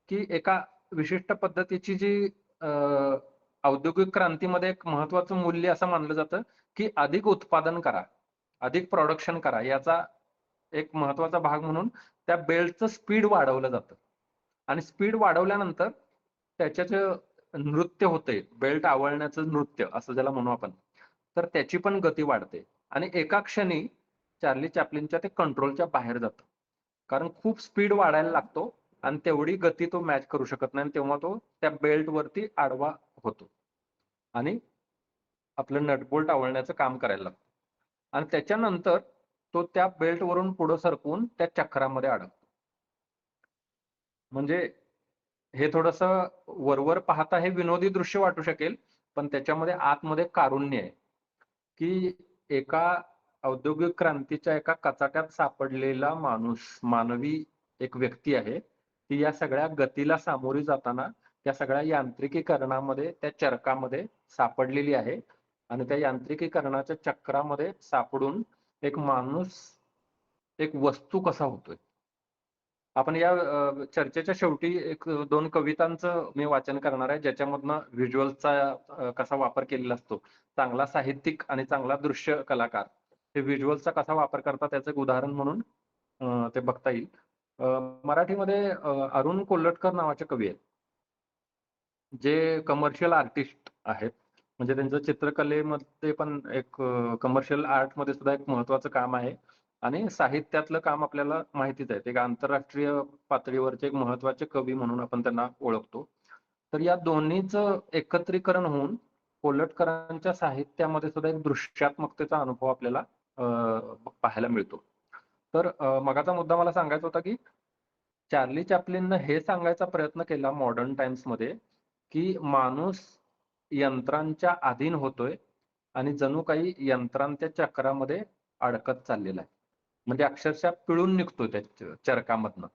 की एका विशिष्ट पद्धतीची जी औद्योगिक क्रांतीमध्ये एक महत्वाचं मूल्य असं मानलं जातं, की अधिक उत्पादन करा, अधिक प्रोडक्शन करा. याचा एक महत्वाचा भाग म्हणून त्या बेल्टचं स्पीड वाढवलं जातं. आणि स्पीड वाढवल्यानंतर त्याचं जे नृत्य होतंय, बेल्ट आवळण्याचं नृत्य असं ज्याला म्हणू आपण, तर त्याची पण गती वाढते. आणि एका क्षणी चार्ली चॅप्लिनच्या ते कंट्रोलच्या बाहेर जातं. कारण खूप स्पीड वाढायला लागतो आणि तेवढी गती तो मॅच करू शकत नाही, आणि तेव्हा तो त्या बेल्ट वरती आडवा होतो आणि आपलं नटबोल्ट आवळण्याचं काम करायला लागतो. आणि त्याच्यानंतर तो त्या बेल्ट वरून पुढे सरकवून त्या चक्रामध्ये अडकतो. म्हणजे हे थोडंसं वरवर पाहता हे विनोदी दृश्य वाटू शकेल, पण त्याच्यामध्ये आतमध्ये कारुण्य आहे, की एका औद्योगिक क्रांतीच्या एका कचाट्यात सापडलेला माणूस, मानवी एक व्यक्ती आहे, ती या सगळ्या गतीला सामोरी जाताना त्या सगळ्या यांत्रिकीकरणामध्ये त्या चरकामध्ये सापडलेली आहे आणि त्या यांत्रिकीकरणाच्या चक्रामध्ये सापडून एक माणूस एक वस्तू कसा होतोय. आपण या चर्चेच्या शेवटी एक दोन कवितांचं मी वाचन करणार आहे ज्याच्यामधनं व्हिज्युअलचा कसा वापर केलेला असतो. चांगला साहित्यिक आणि चांगला दृश्य कलाकार हे व्हिज्युअलचा कसा वापर करतात त्याचं एक उदाहरण म्हणून ते बघता येईल. मराठीमध्ये अरुण कोल्हटकर नावाचे कवी आहेत जे कमर्शियल आर्टिस्ट आहेत. म्हणजे त्यांचं चित्रकलेमध्ये पण एक कमर्शियल आर्टमध्ये सुद्धा एक महत्वाचं काम आहे आणि साहित्यातलं काम आपल्याला माहितीच आहे. एक आंतरराष्ट्रीय पातळीवरचे एक महत्वाचे कवी म्हणून आपण त्यांना ओळखतो. तर या दोन्हीचं एकत्रीकरण होऊन कोल्हटकरांच्या साहित्यामध्ये सुद्धा एक दृश्यात्मकतेचा अनुभव आपल्याला पाहायला मिळतो. तर मगाचा मुद्दा मला सांगायचा होता की चार्ली चॅप्लिननं हे सांगायचा प्रयत्न केला मॉडर्न टाइम्समध्ये की माणूस यंत्रांच्या अधीन होतोय आणि जणू काही यंत्रांच्या चक्रामध्ये अडकत चाललेला आहे. म्हणजे अक्षरशः पिळून निघतोय त्या चरकामधनं.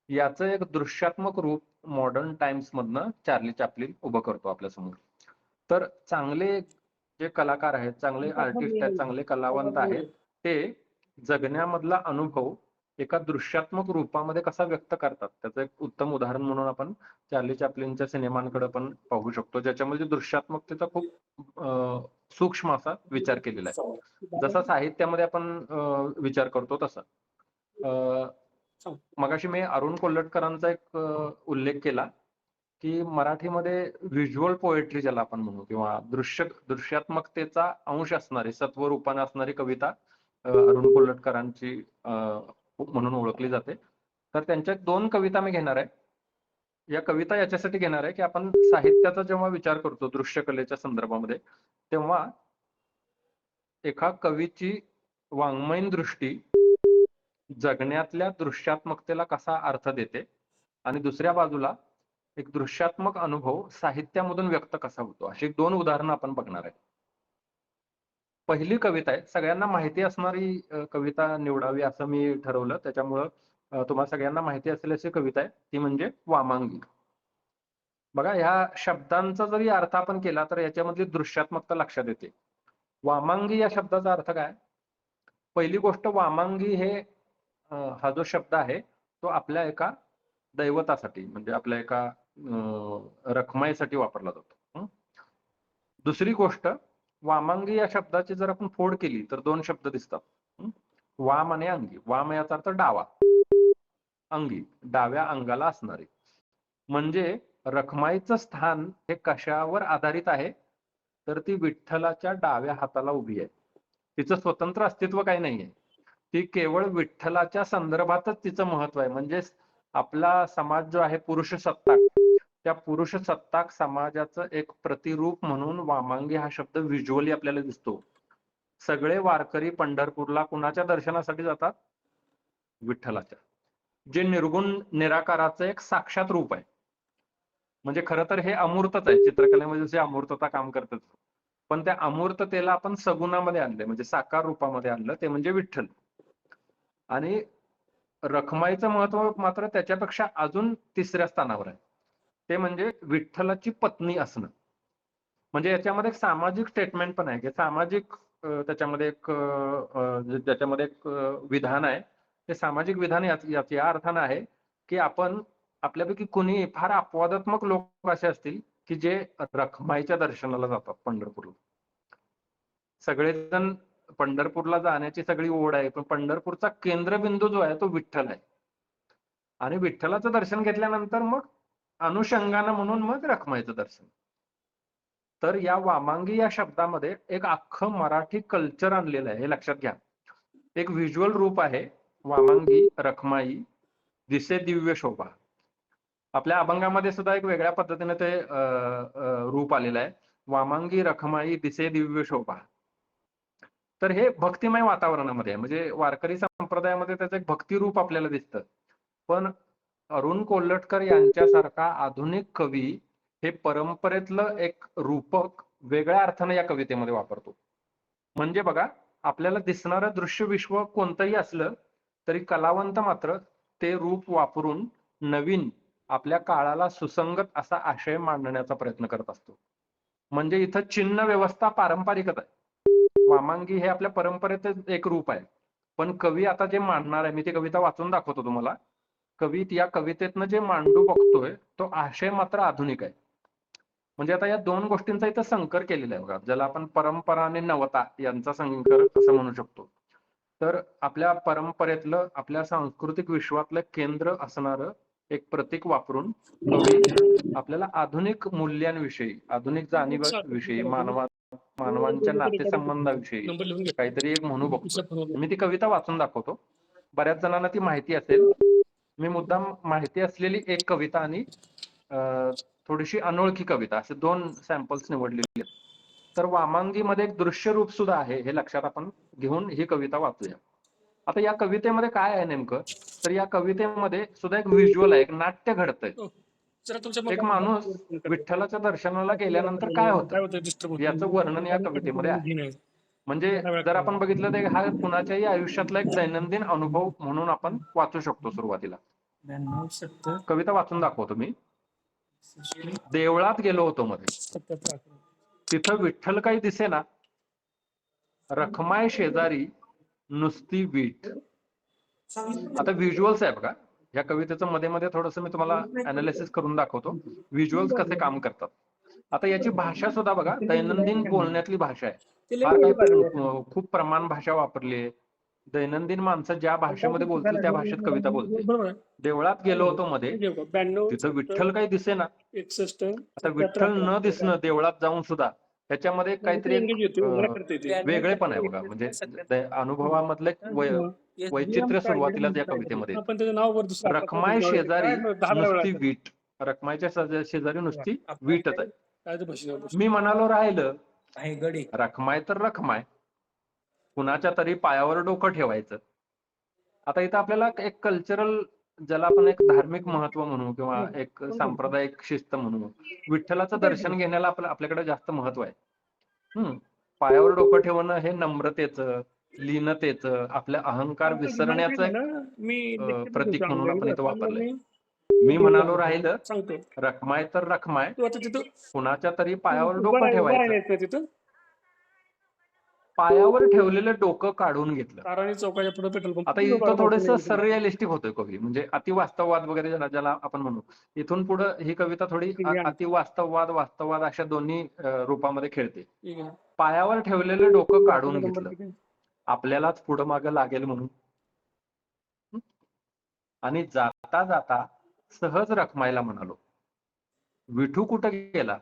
याचं एक दृश्यात्मक रूप मॉडर्न टाइम्स मधनं चार्ली चॅप्लिन उभं करतो आपल्या समोर. तर चांगले जे कलाकार आहेत, चांगले आर्टिस्ट आहेत, चांगले कलावंत आहेत, ते जगण्यामधला अनुभव एका दृश्यात्मक रूपामध्ये कसा व्यक्त करतात त्याचं एक उत्तम उदाहरण म्हणून आपण चार्ली चॅप्लिनच्या सिनेमांकडे पण पाहू शकतो ज्याच्यामध्ये दृश्यात्मकतेचा खूप सूक्ष्म असा विचार केलेला आहे. जसा साहित्यामध्ये आपण विचार करतो तसा. मगाशी मी अरुण कोल्हटकरांचा एक उल्लेख केला की मराठीमध्ये व्हिज्युअल पोएट्री ज्याला आपण म्हणू किंवा दृश्यात्मकतेचा अंश असणारी सत्वरूपाने असणारी कविता अरुण कोल्हटकरांची म्हणून ओळखली जाते. तर त्यांच्या दोन कविता मी घेणार आहे. या कविता याच्यासाठी घेणार आहे की आपण साहित्याचा जेव्हा विचार करतो दृश्यकलेच्या संदर्भामध्ये तेव्हा एका कवीची वाङ्मयीन दृष्टी जगण्यातल्या दृश्यात्मकतेला कसा अर्थ देते आणि दुसऱ्या बाजूला एक दृश्यात्मक अनुभव साहित्यामधून व्यक्त कसा होतो अशी दोन उदाहरणं आपण बघणार आहे. पहिली कविता आहे सगळ्यांना माहिती असणारी कविता निवडावी असं मी ठरवलं त्याच्यामुळं तुम्हाला सगळ्यांना माहिती असलेली अशी कविता आहे ती म्हणजे वामांगी. बघा ह्या शब्दांचा जरी अर्थ आपण केला तर याच्यामधली दृश्यात्मकता लक्षात येते. वामांगी या शब्दाचा अर्थ काय. पहिली गोष्ट वामांगी हे हा जो शब्द आहे तो आपल्या एका दैवतासाठी म्हणजे आपल्या एका रखमाईसाठी वापरला जातो. दुसरी गोष्ट वामांगी या शब्दाची जर आपण फोड केली तर दोन शब्द दिसतात. वाम आणि अंगी. वाम याचा अर्थ डावा, अंगी डाव्या अंगाला असणारी. म्हणजे रखमाईचं स्थान हे कशावर आधारित आहे तर ती विठ्ठलाच्या डाव्या हाताला उभी आहे. तिचं स्वतंत्र अस्तित्व काही नाहीये. ती केवळ विठ्ठलाच्या संदर्भातच तिचं महत्व आहे. म्हणजे आपला समाज जो आहे पुरुष सत्ताक त्या पुरुष सत्ताक समाजाचं एक प्रतिरूप म्हणून वामांगी हा शब्द व्हिज्युअली आपल्याला दिसतो. सगळे वारकरी पंढरपूरला कुणाच्या दर्शनासाठी जातात विठ्ठलाच्या जे निर्गुण निराकाराचं एक साक्षात रूप आहे. म्हणजे खरं तर हे अमूर्तच आहे. चित्रकलेमध्ये जे अमूर्तता काम करतात पण त्या अमूर्ततेला आपण सगुणामध्ये आणले म्हणजे साकार रूपामध्ये आणलं ते म्हणजे विठ्ठल. आणि रखमाईचं महत्व मात्र त्याच्यापेक्षा अजून तिसऱ्या स्थानावर आहे ते म्हणजे विठ्ठलाची पत्नी असणं. म्हणजे याच्यामध्ये एक सामाजिक स्टेटमेंट पण आहे की सामाजिक त्याच्यामध्ये एक विधान आहे. ते सामाजिक विधान या अर्थानं आहे की आपण आपल्यापैकी कुणी फार अपवादात्मक लोक असे असतील की जे रखमाईच्या दर्शनाला जातात पंढरपूरला. सगळेजण पंढरपूरला जाण्याची सगळी ओढ आहे पण पंढरपूरचा केंद्रबिंदू जो आहे तो विठ्ठल आहे. आणि विठ्ठलाचं दर्शन घेतल्यानंतर मग अनुषंगानं म्हणून मग रखमाईचं दर्शन. तर या वामांगी या शब्दामध्ये एक अख्खं मराठी कल्चर आणलेलं आहे हे लक्षात घ्या. एक व्हिज्युअल रूप आहे वामांगी रखमाई दिसे दिव्य शोभा. आपल्या अभंगामध्ये सुद्धा एक वेगळ्या पद्धतीने ते रूप आलेलं आहे वामांगी रखमाई दिसे दिव्य शोभा. तर हे भक्तिमय वातावरणामध्ये आहे म्हणजे वारकरी संप्रदायामध्ये त्याचं एक भक्ती रूप आपल्याला दिसतं. पण अरुण कोल्हटकर यांच्यासारखा आधुनिक कवी हे परंपरेतलं एक रूपक वेगळ्या अर्थाने या कवितेमध्ये वापरतो. म्हणजे बघा आपल्याला दिसणारं दृश्य विश्व कोणतंही असलं तरी कलावंत मात्र ते रूप वापरून नवीन आपल्या काळाला सुसंगत असा आशय मांडण्याचा प्रयत्न करत असतो. म्हणजे इथं चिन्ह व्यवस्था पारंपरिकच आहे. वामांगी हे आपल्या परंपरेचं एक रूप आहे. पण कवी आता जे मांडणार आहे, मी ती कविता वाचून दाखवतो तुम्हाला. कवी या कवितेतनं जे मांडू बघतोय तो आशय मात्र आधुनिक आहे. म्हणजे आता या दोन गोष्टींचा इथं संकर केलेला आहे बघा, ज्याला आपण परंपरा आणि नवता यांचा संकर असं म्हणू शकतो. तर आपल्या परंपरेतलं, आपल्या सांस्कृतिक विश्वातलं केंद्र असणारं एक प्रतीक वापरून कवी आपल्याला आधुनिक मूल्यांविषयी, आधुनिक जाणीवाविषयी, मानवांच्या नातेसंबंधाविषयी नंबर लिहून घे काहीतरी एक म्हणू दुसऱ्या बघतोय. फोनवर. मी ती कविता वाचून दाखवतो. बऱ्याच जणांना ती माहिती असेल. मी मुद्दाम माहिती असलेली एक कविता आणि थोडीशी अनोळखी कविता असे दोन सॅम्पल्स निवडलेले आहेत. तर वामांगीमध्ये एक दृश्य रूप सुद्धा आहे, हे लक्षात आपण घेऊन ही कविता वाचूया. आता या कवितेमध्ये काय आहे नेमकं, तर या कवितेमध्ये सुद्धा एक व्हिज्युअल आहे, एक नाट्य घडतंय. हो. जरा तुमच्या एक मोबाईल माणूस विठ्ठलाच्या दर्शनाला गेल्यानंतर काय होतं डिस्टर्ब याचं वर्णन या कवितेमध्ये आहे. म्हणजे जर आपण बघितलं तर हा कुणाच्याही आयुष्यातला एक दैनंदिन अनुभव म्हणून आपण वाचू शकतो. सुरुवातीला 92 कविता वाचून दाखवतो मी. 70 देवळात गेलो होतो मध्ये, 77 तिथं विठ्ठल काही दिसेना, रखमाय शेजारी नुसती वीट. आता व्हिज्युअल्स आहे बघा या कवितेचं, मध्ये मध्ये थोडंसं मी तुम्हाला अनालिसिस करून दाखवतो व्हिज्युअल्स कसे काम करतात. आता याची भाषा सुद्धा बघा दैनंदिन बोलण्यातली भाषा आहे. फार काही खूप प्रमाण भाषा वापरली आहे. दैनंदिन माणसं ज्या भाषेमध्ये बोलतील त्या भाषेत कविता बोलते. बरोबर आहे. देवळात गेलो होतो मध्ये, 92 तिथं विठ्ठल काही दिसेना. 61 आता विठ्ठल न दिसणं देवळात जाऊन सुद्धा त्याच्यामध्ये काहीतरी एंगेज एक येतो मला करता येते. वेगळेपण आहे बघा. म्हणजे अनुभवामधलं एक वैचित्र्य सुरुवातीलाच या कवितेमध्ये येतं. आपण त्याचं नाव वर दुसरं रखमाय शेजारी 10 वेळा नुसती वीट. रखमायच्या शेजारी नुसती वीटच आहे. काय ते भाषेवर मी म्हणालो राहिलं, आहे गडी. रखमाय तर रखमाय, कुणाच्या तरी पायावर डोकं ठेवायचं. आता इथं आपल्याला एक कल्चरल, ज्याला आपण एक धार्मिक महत्व म्हणू किंवा एक सांप्रदायिक शिस्त म्हणू, विठ्ठलाचं दर्शन घेण्याला आपल्याकडे जास्त महत्व आहे. पायावर डोकं ठेवणं हे नम्रतेचं, लीनतेचं, आपल्या अहंकार विसरण्याचं एक प्रतीक म्हणून आपण इथं वापरलंय. मी म्हणालो राहिलं, सांगतो रखमाय तर रखमाय, तू आता तिथं कुणाच्या तरी पायावर उभं डोकं ठेवायचं. राहिलं तिथं पायावर ठेवलेलं डोकं काढून घेतलं. ताराणी चौकाच्या पुढे पेट्रोल पंप. आता इथं थोडंसं सररिअलिस्टिक होतोय कवी, म्हणजे अतिवास्तववाद वगैरे ज्याला आपण म्हणू. इथून पुढे ही कविता थोडी वास्तववाद अशा दोन्ही रूपामध्ये खेळते. पायावर ठेवलेलं डोकं काढून घेतलं, आपल्यालाच पुढं मागं लागेल म्हणून. आणि जाता जाता सहज रखमायला म्हणालो, विठू कुठं गेला,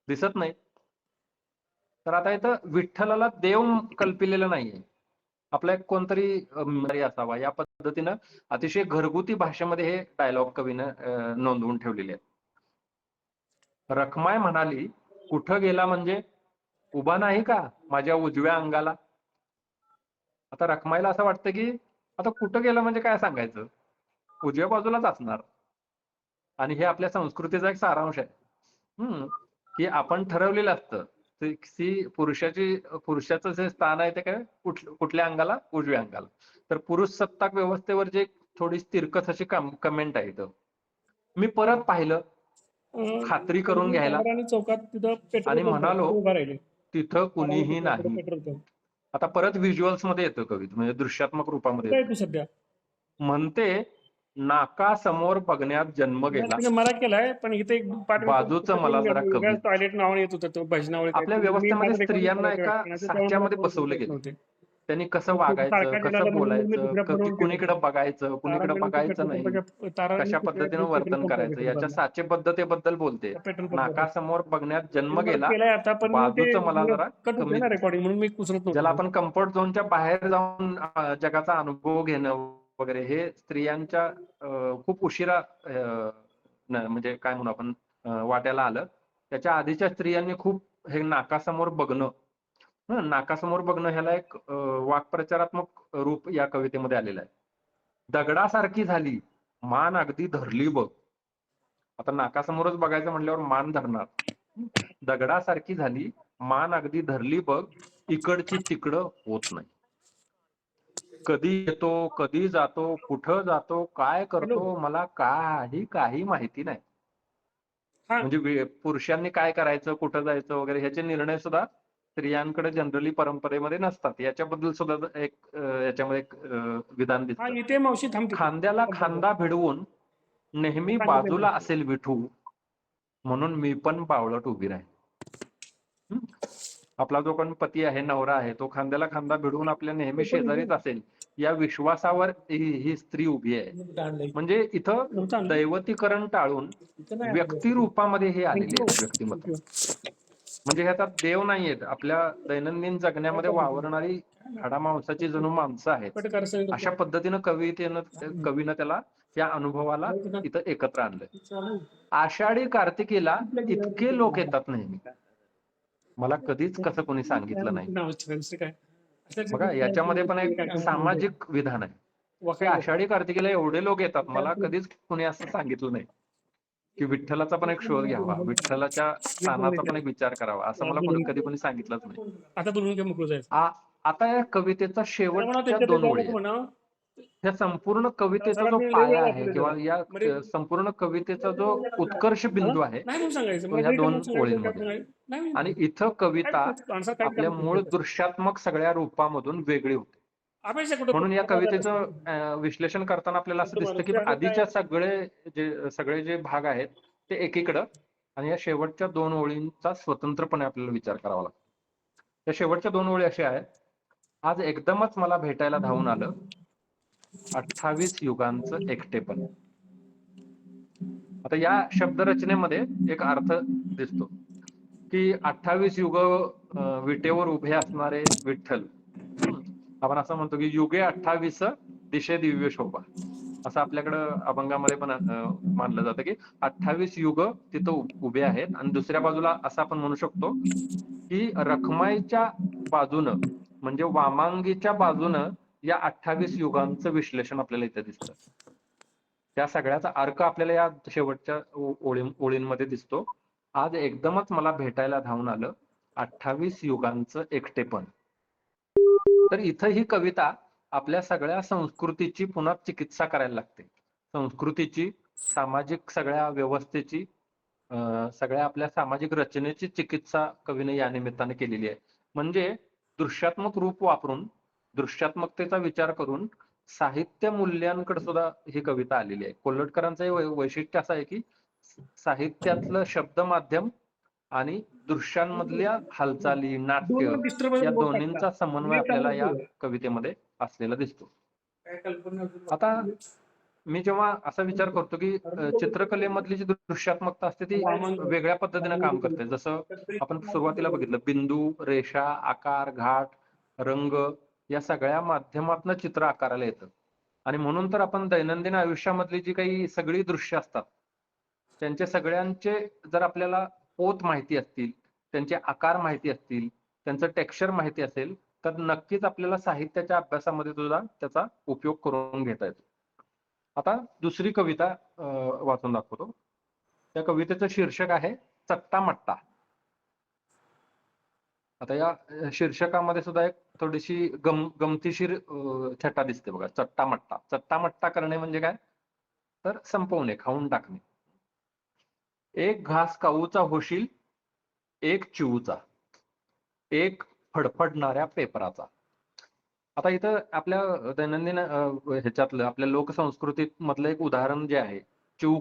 दिसत नाही. तर आता इथं विठ्ठलाला देव कल्पिलेलं नाहीये, आपला एक कोणतरी असावा, या पद्धतीनं अतिशय घरगुती भाषेमध्ये हे डायलॉग कवीनं नोंदवून ठेवलेले आहेत. रखमाय म्हणाली, कुठं गेला म्हणजे उभा नाही का माझ्या उजव्या अंगाला. आता रखमाईला असं वाटतं की आता कुठं गेला म्हणजे काय सांगायचं, उजव्या बाजूलाच असणार. आणि हे आपल्या संस्कृतीचा एक सारांश आहे, की आपण ठरवलेलं असतं की पुरुषाचं जे स्थान आहे ते काय कुठल्या अंगाला, उजव्या अंगाला. तर पुरुष सत्ताक व्यवस्थेवर जे थोडी तिरकस अशी कमेंट आहे इथं. मी परत पाहिलं खात्री करून घ्यायला आणि म्हणालो तिथं कुणीही नाही. आता परत व्हिज्युअल्स मध्ये येतो कवी, म्हणजे दृश्यात्मक रूपामध्ये सध्या म्हणते, नाकासमोर बघण्यात जन्म गेला, मला केलाय पण इथे बाजूचं मला जरा कमी. टॉयलेट नावाने येत होतं भजनावळ. आपल्या व्यवस्थेमध्ये स्त्रियांना एका साच्यामध्ये बसवलं गेलं. त्यांनी कसं वागायचं, कसं बोलायचं, कुणीकडे बघायचं, कुणीकडे बघायचं नाही, कशा पद्धतीनं वर्तन करायचं, याच्या साचेबद्धतेबद्दल बोलते. नाकासमोर बघण्यात जन्म गेला, बाजूचं मला जरा कमी. रेकॉर्डिंग म्हणून मी उचलत ज्याला आपण कम्फर्ट झोनच्या बाहेर जाऊन जगाचा अनुभव घेणं वगैरे, हे स्त्रियांच्या खूप उशिरा म्हणजे काय म्हणू आपण वाट्याला आलं. त्याच्या आधीच्या स्त्रियांनी खूप हे नाकासमोर बघणं, नाकासमोर बघणं ह्याला एक वाक्प्रचारात्मक रूप या कवितेमध्ये आलेलं आहे. दगडासारखी झाली मान अगदी धरली बघ. आता नाकासमोरच बघायचं म्हटल्यावर मान धरणार. दगडासारखी झाली मान अगदी धरली बघ, इकडची तिकडं होत नाही. कधी येतो, कधी जातो, कुठं जातो, काय करतो, मला काही माहिती नाही. हा म्हणजे पुरुषांनी काय करायचं, कुठं जायचं वगैरे ह्याचे निर्णय सुद्धा स्त्रियांकडे जनरली परंपरेमध्ये नसतात. याच्याबद्दल सुद्धा याच्यामध्ये एक विधान हा दिसतं. इथे मावशी थांबते. खांद्याला खांदा भिडवून नेहमी बाजूला असेल विठू, म्हणून मी पण पावलट उभी राहील. आपला जो कोण पती आहे, नवरा आहे, तो खांद्याला खांदा भिडवून आपल्या नेहमी शेजारीच असेल या विश्वासावर ही स्त्री उभी आहे. म्हणजे इथं दैवतीकरण टाळून व्यक्ती रूपामध्ये हे आलेले आहेत व्यक्तिमत्व. म्हणजे ह्याचा देव नाहीयेत, आपल्या दैनंदिन जगण्यामध्ये वावरणारी हाडामांसाची जणू माणसं आहेत. अशा पद्धतीनं कवीनं त्याला या अनुभवाला इथं एकत्र आणलंय. आषाढी कार्तिकीला इतके लोक येतात नेहमी, मला कधीच कसं कोणी सांगितलं नाही. बघा याच्यामध्ये पण एक सामाजिक विधान आहे की आषाढी कार्तिकीला एवढे लोक येतात, मला कधीच कोणी असं सांगितलं नाही की विठ्ठलाचा पण एक शोध घ्यावा, विठ्ठलाच्या स्थानाचा पण एक विचार करावा, असं मला कधी कोणी सांगितलंच नाही. आता बोलून काय मोकळं जायचं. आता या कवितेचा शेवटच्या 2 ओळी आहेत. म्हणा ह्या संपूर्ण कवितेचा जो पाया आहे किंवा या संपूर्ण कवितेचा जो उत्कर्ष बिंदू आहे नाही म्हणून सांगायचं तो ह्या 2 ओळींमध्ये. आणि इथं कविता आपल्या मूळ दृश्यात्मक सगळ्या रूपामधून वेगळी होते. म्हणून या कवितेचं विश्लेषण करताना आपल्याला असं दिसतं की आधीच्या सगळे जे भाग आहेत ते एकीकडं, आणि या शेवटच्या 2 ओळींचा स्वतंत्रपणे आपल्याला विचार करावा लागतो. या शेवटच्या 2 ओळी अशा आहेत. आज एकदमच मला भेटायला धावून आलं 28 युगांचं एकटेपण. आता या शब्दरचनेमध्ये एक अर्थ दिसतो की 28 युग विटेवर उभे असणारे विठ्ठल. आपण असं म्हणतो की युगे 28 दिशे दिव्य शोभा, असं आपल्याकडं अभंगामध्ये पण मानलं जातं की 28 युग तिथं उभे आहेत. आणि दुसऱ्या बाजूला असं आपण म्हणू शकतो की रखमाईच्या बाजूनं म्हणजे वामांगीच्या बाजूनं या 28 युगांचं विश्लेषण आपल्याला इथे दिसतं. त्या सगळ्याचा अर्थ आपल्याला या शेवटच्या ओळींमध्ये दिसतो. आज एकदमच मला भेटायला धावून आलं 28 युगांचं एकटेपण. तर इथं ही कविता आपल्या सगळ्या संस्कृतीची पुन्हा चिकित्सा करायला लागते. संस्कृतीची, सामाजिक सगळ्या व्यवस्थेची, सगळ्या आपल्या सामाजिक रचनेची चिकित्सा कवीने या निमित्ताने केलेली आहे. म्हणजे दृश्यात्मक रूप वापरून, दृश्यात्मकतेचा विचार करून साहित्य मूल्यांकडे सुद्धा ही कविता आलेली आहे. कोल्हटकरांचं वैशिष्ट्य असं आहे की साहित्यातलं शब्द माध्यम आणि दृश्यांमधल्या हालचाली, नाट्य या दोन्हींचा समन्वय आपल्याला या कवितेमध्ये असलेला दिसतो. आता मी जेव्हा असा विचार करतो की चित्रकलेमधली जी दृश्यात्मकता असते ती वेगळ्या पद्धतीने काम करते. जसं आपण सुरुवातीला बघितलं, बिंदू, रेषा, आकार, घाट, रंग या सगळ्या माध्यमातून चित्र आकाराला येतं. आणि म्हणून तर आपण दैनंदिन आयुष्यामधली जी काही सगळी दृश्य असतात त्यांचे सगळ्यांचे जर आपल्याला पोत माहिती असतील, त्यांचे आकार माहिती असतील, त्यांचं टेक्स्चर माहिती असेल तर नक्कीच आपल्याला साहित्याच्या अभ्यासामध्ये सुद्धा त्याचा उपयोग करून घेता येतो. आता दुसरी कविता वाचून दाखवतो. त्या कवितेचं शीर्षक आहे चट्टामट्टा. आता या शीर्षकामध्ये सुद्धा एक थोडीशी गमतीशीर छटा दिसते बघा. चट्टामट्टा. चट्टामट्टा करणे म्हणजे काय, तर संपवणे, खाऊन टाकणे. एक घास काऊचा होशील, एक चिवूचा, एक फडफडणाऱ्या पेपराचा. आता इथं आपल्या दैनंदिन ह्याच्यातलं आपल्या लोकसंस्कृतीत मधलं एक उदाहरण जे आहे, चिव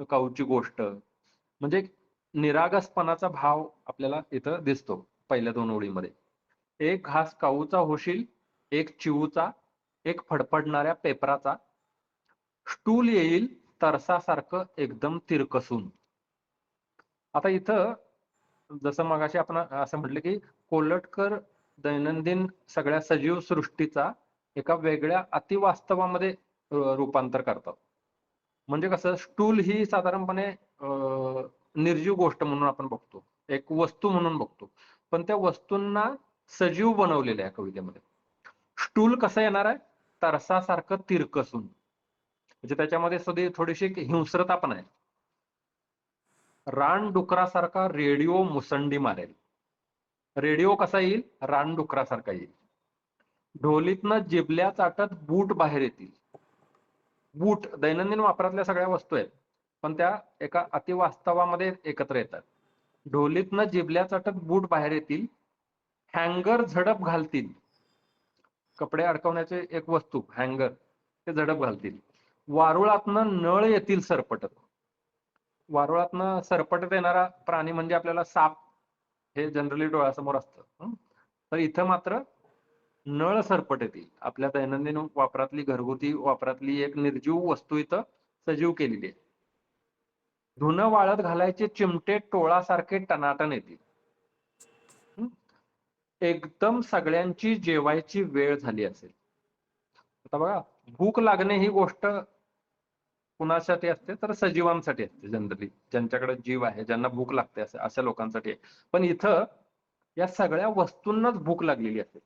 काऊची गोष्ट, म्हणजे निरागसपणाचा भाव आपल्याला इथं दिसतो पहिल्या 2 ओळीमध्ये. एक घास काऊचा होशील, एक चिवूचा, एक फडफडणाऱ्या पेपराचा, स्टूल येईल तरसासारखं एकदम तिरकसून. आता इथं जसं मगाशी आपण असं म्हटलं की कोल्हटकर दैनंदिन सगळ्या सजीव सृष्टीचा एका वेगळ्या अतिवास्तवामध्ये रूपांतर करतात. म्हणजे कसं, स्टूल ही साधारणपणे निर्जीव गोष्ट म्हणून आपण बघतो, एक वस्तू म्हणून बघतो, पण त्या वस्तूंना सजीव बनवलेलं आहे कवितेमध्ये. स्टूल कसं येणार आहे, तरसासारखं तिरकसून, म्हणजे त्याच्यामध्ये थोडीशी हिंस्रता पण आहे. रानडुकरासारखा रेडिओ मुसंडी मारेल. रेडिओ कसा येईल, रानडुकरासारखा येईल. ढोलीतनं जिबल्या चाटत बूट बाहेर येतील. बूट दैनंदिन वापरातल्या सगळ्या वस्तू आहेत, पण त्या एका अतिवास्तवामध्ये एकत्र येतात. ढोलीतनं जिबल्या चाटत बूट बाहेर येतील, हँगर झडप घालतील. कपडे अडकवण्याचे एक वस्तू हँगर, ते झडप घालतील. वारुळातनं नळ येतील सरपटत. वारुळातनं सरपटत येणारा प्राणी म्हणजे आपल्याला साप, हे जनरली डोळ्यासमोर असतं. तर इथं मात्र नळ सरपट येतील. आपल्या दैनंदिन वापरातली, घरगुती वापरातली एक निर्जीव वस्तू इथं सजीव केलेली आहे. धुणं वाळत घालायचे चिमटे टोळासारखे टनाटन येतील. एकदम सगळ्यांची जेवायची वेळ झाली असेल. आता बघा, भूक लागणे ही गोष्ट कुणासाठी असते, तर सजीवांसाठी असते जनरली, ज्यांच्याकडे जीव आहे, ज्यांना भूक लागते अशा लोकांसाठी आहे. पण इथं या सगळ्या वस्तूंनाच भूक लागलेली असेल.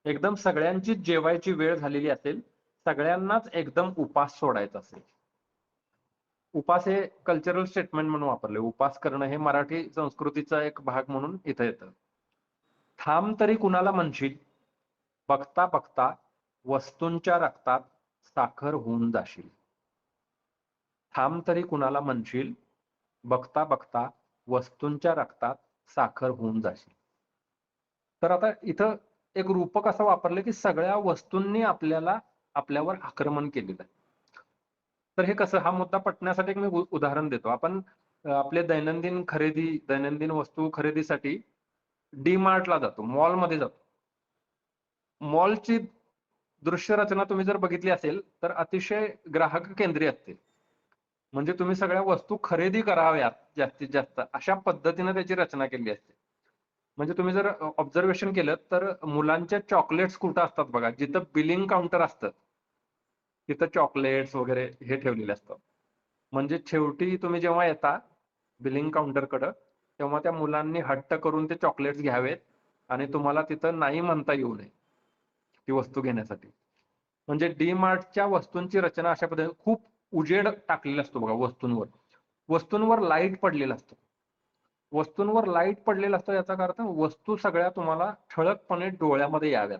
एकदम सगळ्यांची जेवायची वेळ झालेली असेल, सगळ्यांनाच एकदम उपास सोडायचा असेल. उपास हे कल्चरल स्टेटमेंट म्हणून वापरले. उपास करणं हे मराठी संस्कृतीचा एक भाग म्हणून इथं येतं. थांब तरी कुणाला म्हणशील, बघता बघता वस्तूंच्या रक्तात साखर होऊन जाशील. थांब तरी कुणाला म्हणशील, बघता बघता वस्तूंच्या रक्तात साखर होऊन जाशील. तर आता इथं एक रूपक असं वापरलं की सगळ्या वस्तूंनी आपल्यावर आक्रमण केलेलं आहे. तर हे कसं, हा मुद्दा पटण्यासाठी एक मी उदाहरण देतो. आपण आपले दैनंदिन वस्तू खरेदीसाठी डी मार्टला जातो, मॉलमध्ये जातो. मॉलची दृश्य रचना तुम्ही जर बघितली असेल तर अतिशय ग्राहक केंद्रीय असते. म्हणजे तुम्ही सगळ्या वस्तू खरेदी कराव्यात जास्तीत जास्त अशा पद्धतीने त्याची रचना केली असते. म्हणजे तुम्ही जर ऑब्झर्वेशन केलं तर मुलांच्या चॉकलेट्स कुठं असतात बघा, जिथं बिलिंग काउंटर असतं तिथं चॉकलेट्स वगैरे हे ठेवलेले असतं. म्हणजे शेवटी तुम्ही जेव्हा येता बिलिंग काउंटरकडं, तेव्हा त्या मुलांनी हट्ट करून ते चॉकलेट्स घ्यावेत आणि तुम्हाला तिथं नाही म्हणता येऊ नये ती वस्तू घेण्यासाठी. म्हणजे डी मार्टच्या वस्तूंची रचना अशा पद्धतीने खूप उजेड टाकलेला असतो बघा वस्तूंवर. वस्तूंवर लाईट पडलेला असतो. वस्तूंवर लाईट पडलेला असतो याचा अर्थ वस्तू सगळ्या तुम्हाला ठळकपणे डोळ्यामध्ये याव्यात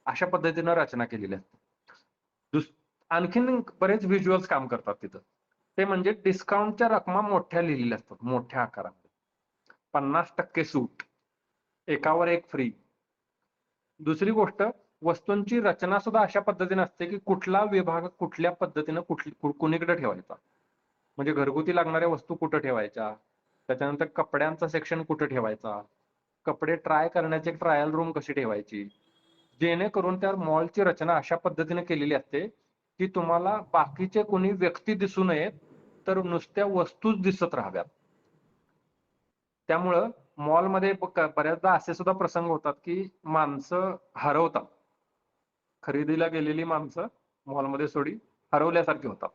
अशा पद्धतीनं रचना केलेली असते. आणखीन बरेच व्हिज्युअल्स काम करतात तिथं. ते म्हणजे डिस्काउंटच्या रकमा मोठ्या लिहिलेल्या असतात, मोठ्या आकारामध्ये. 50% सूट, एकावर एक फ्री. दुसरी गोष्ट, वस्तूंची रचना सुद्धा अशा पद्धतीने असते की कुठला विभाग कुठल्या पद्धतीनं कुणीकडे ठेवायचा. म्हणजे घरगुती लागणाऱ्या वस्तू कुठं ठेवायच्या, त्याच्यानंतर कपड्यांचा सेक्शन कुठं ठेवायचा, कपडे ट्राय करण्याची ट्रायल रूम कशी ठेवायची, जेणेकरून त्या मॉलची रचना अशा पद्धतीने केलेली असते की तुम्हाला बाकीचे कोणी व्यक्ती दिसू नयेत, तर नुसत्या वस्तूच दिसत राहाव्यात. त्यामुळं मॉलमध्ये बऱ्याचदा असे सुद्धा प्रसंग होतात की माणसं हरवतात. खरेदीला गेलेली माणसं मॉलमध्ये हरवल्यासारखी होतात.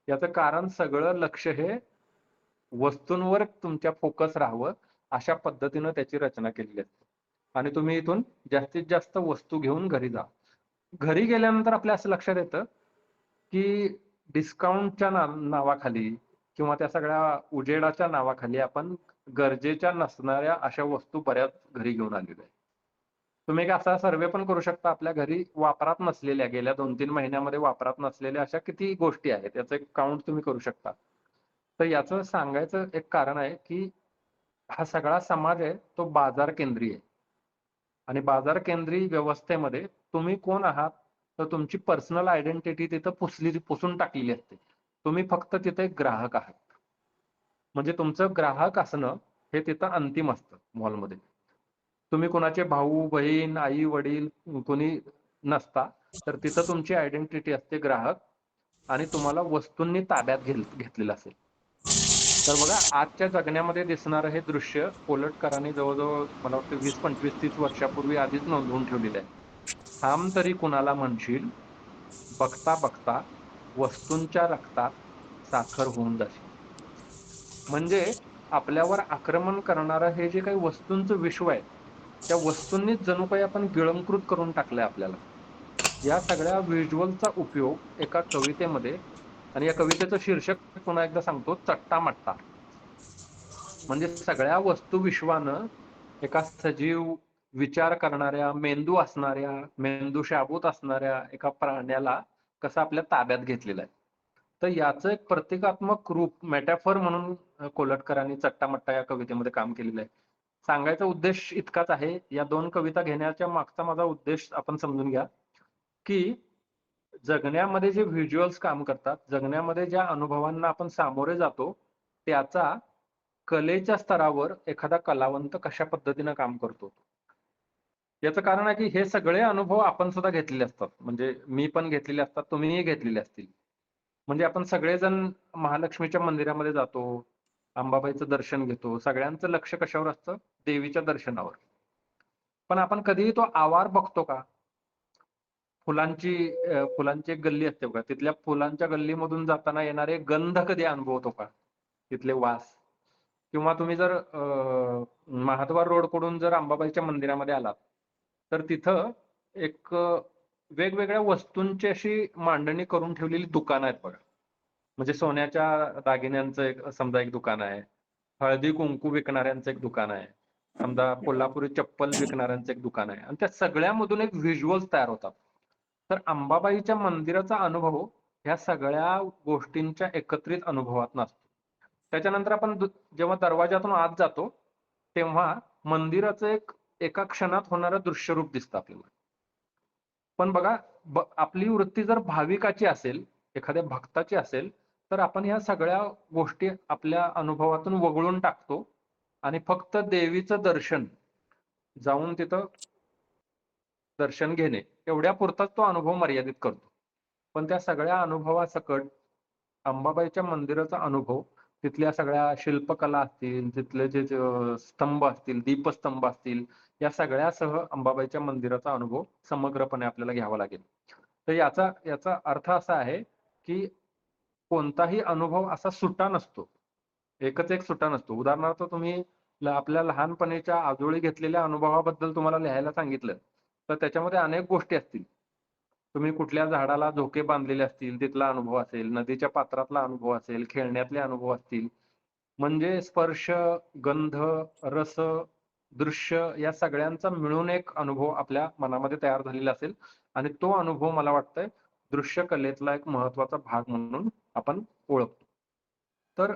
याचं कारण सगळं लक्ष हे वस्तूंवर तुमच्या फोकस राहावं अशा पद्धतीनं त्याची रचना केलेली असते. आणि तुम्ही इथून जास्तीत जास्त वस्तू घेऊन घरी जा. घरी गेल्यानंतर आपल्या असं लक्षात येतं की डिस्काउंटच्या नावाखाली किंवा त्या सगळ्या उजेडाच्या नावाखाली आपण गरजेच्या नसणाऱ्या अशा वस्तू बऱ्याच घरी घेऊन आलेल्या आहेत. तुम्ही एक असा सर्वे पण करू शकता, आपल्या घरी वापरात नसलेल्या, गेल्या 2-3 महिन्यामध्ये वापरात नसलेल्या अशा किती गोष्टी आहेत याचं एक काउंट तुम्ही करू शकता. तर याचं सांगायचं एक कारण आहे की हा सगळा समाज आहे तो बाजार केंद्रीय आहे. आणि बाजार केंद्रीय व्यवस्थेमध्ये तुम्ही कोण आहात, तर तुमची पर्सनल आयडेंटिटी तिथं पुसून टाकलेली असते. तुम्ही फक्त तिथे ग्राहक आहात. म्हणजे तुमचं ग्राहक असणं हे तिथं अंतिम असतं मॉलमध्ये. तुम्ही कोणाचे भाऊ बहीण आई वडील कोणी नसता, तर तिथं तुमची आयडेंटिटी असते ग्राहक, आणि तुम्हाला वस्तूंनी ताब्यात घेतलेलं असेल. तर बघा, आजच्या जगण्यामध्ये दिसणारं हे दृश्य कोल्हटकरांनी जवळजवळ मला वाटतं 20, 25, 30 वर्षापूर्वी आधीच नोंदवून ठेवलेलं आहे. थांब तरी कुणाला म्हणशील, बघता बघता वस्तूंच्या रक्तात साखर होऊन जाशील. म्हणजे आपल्यावर आक्रमण करणारं हे जे काही वस्तूंचं विश्व आहे, त्या वस्तूंनीच जणू काही आपण गिळंकृत करून टाकलंय आपल्याला. या सगळ्या व्हिज्युअलचा उपयोग एका कवितेमध्ये, आणि या कवितेचं शीर्षक पुन्हा एकदा सांगतो, चट्टामट्टा. म्हणजे सगळ्या वस्तू विश्वानं एका सजीव विचार करणाऱ्या, मेंदू असणाऱ्या, मेंदू शाबूत असणाऱ्या एका प्राण्याला कसं आपल्या ताब्यात घेतलेलं आहे. तर याचं एक प्रतिकात्मक रूप मेटॅफर म्हणून कोलटकरांनी चट्टामट्टा या कवितेमध्ये काम केलेलं आहे. सांगायचा उद्देश इतकाच आहे, या 2 कविता घेण्याच्या मागचा माझा उद्देश आपण समजून घ्या, की जगण्यामध्ये जे व्हिज्युअल्स काम करतात, जगण्यामध्ये ज्या अनुभवांना आपण सामोरे जातो, त्याचा कलेच्या स्तरावर एखादा कलावंत कशा पद्धतीनं काम करतो. याचं कारण आहे, की हे सगळे अनुभव आपण सुद्धा घेतलेले असतात. म्हणजे मी पण घेतलेले असतात, तुम्हीही घेतलेले असतील. म्हणजे आपण सगळेजण महालक्ष्मीच्या मंदिरामध्ये जातो, अंबाबाईचं दर्शन घेतो. सगळ्यांचं लक्ष कशावर असतं? देवीच्या दर्शनावर. पण आपण कधीही तो आवार बघतो का? फुलांची एक गल्ली असते बघा. तिथल्या फुलांच्या गल्लीमधून जाताना येणारे गंध कधी अनुभवतो का? तिथले वास. किंवा तुम्ही जर महाद्वार रोडकडून जर अंबाबाईच्या मंदिरामध्ये आलात, तर तिथं एक वेगवेगळ्या वस्तूंची अशी मांडणी करून ठेवलेली दुकानं आहेत बघा. म्हणजे सोन्याच्या दागिन्यांचं समजा एक दुकान आहे. हळदी कुंकू विकणाऱ्यांचं एक दुकान आहे. समजा कोल्हापुरी चप्पल विकणाऱ्यांचं एक दुकान आहे. आणि त्या सगळ्यामधून एक व्हिज्युअल्स तयार होतात. तर अंबाबाईच्या मंदिराचा अनुभव ह्या सगळ्या गोष्टींच्या एकत्रित अनुभवात नसतो. त्याच्यानंतर आपण जेव्हा दरवाजातून आत जातो, तेव्हा मंदिराचं एका क्षणात होणारं दृश्यरूप दिसतं आपल्याला. पण बघा, आपली वृत्ती जर भाविकाची असेल, एखाद्या भक्ताची असेल, तर आपण ह्या सगळ्या गोष्टी आपल्या अनुभवातून वगळून टाकतो आणि फक्त देवीचं दर्शन, जाऊन तिथं दर्शन घेणे, एवढ्यापुरताच तो अनुभव मर्यादित करतो. पण त्या सगळ्या अनुभवासकट अंबाबाईच्या मंदिराचा अनुभव, तिथल्या सगळ्या शिल्पकला असतील, तिथले जे स्तंभ असतील, दीपस्तंभ असतील, या सगळ्यासह अंबाबाईच्या मंदिराचा अनुभव समग्रपणे आपल्याला घ्यावा लागेल. तर याचा अर्थ असा आहे, की कोणताही अनुभव असा सुटा नसतो. एकच एक सुटा नसतो. उदाहरणार्थ तुम्ही आपल्या लहानपणीच्या आजोळी घेतलेल्या अनुभवाबद्दल तुम्हाला लिहायला सांगितलं, तर त्याच्यामध्ये अनेक गोष्टी असतील. तुम्ही कुठल्या झाडाला झोके बांधलेले असतील, तिथला अनुभव असेल, नदीच्या पात्रातला अनुभव असेल, खेळण्यातले अनुभव असतील. म्हणजे स्पर्श, गंध, रस, दृश्य या सगळ्यांचा मिळून एक अनुभव आपल्या मनामध्ये तयार झालेला असेल आणि तो अनुभव मला वाटतंय दृश्य कलेतला एक महत्वाचा भाग म्हणून आपण ओळखतो. तर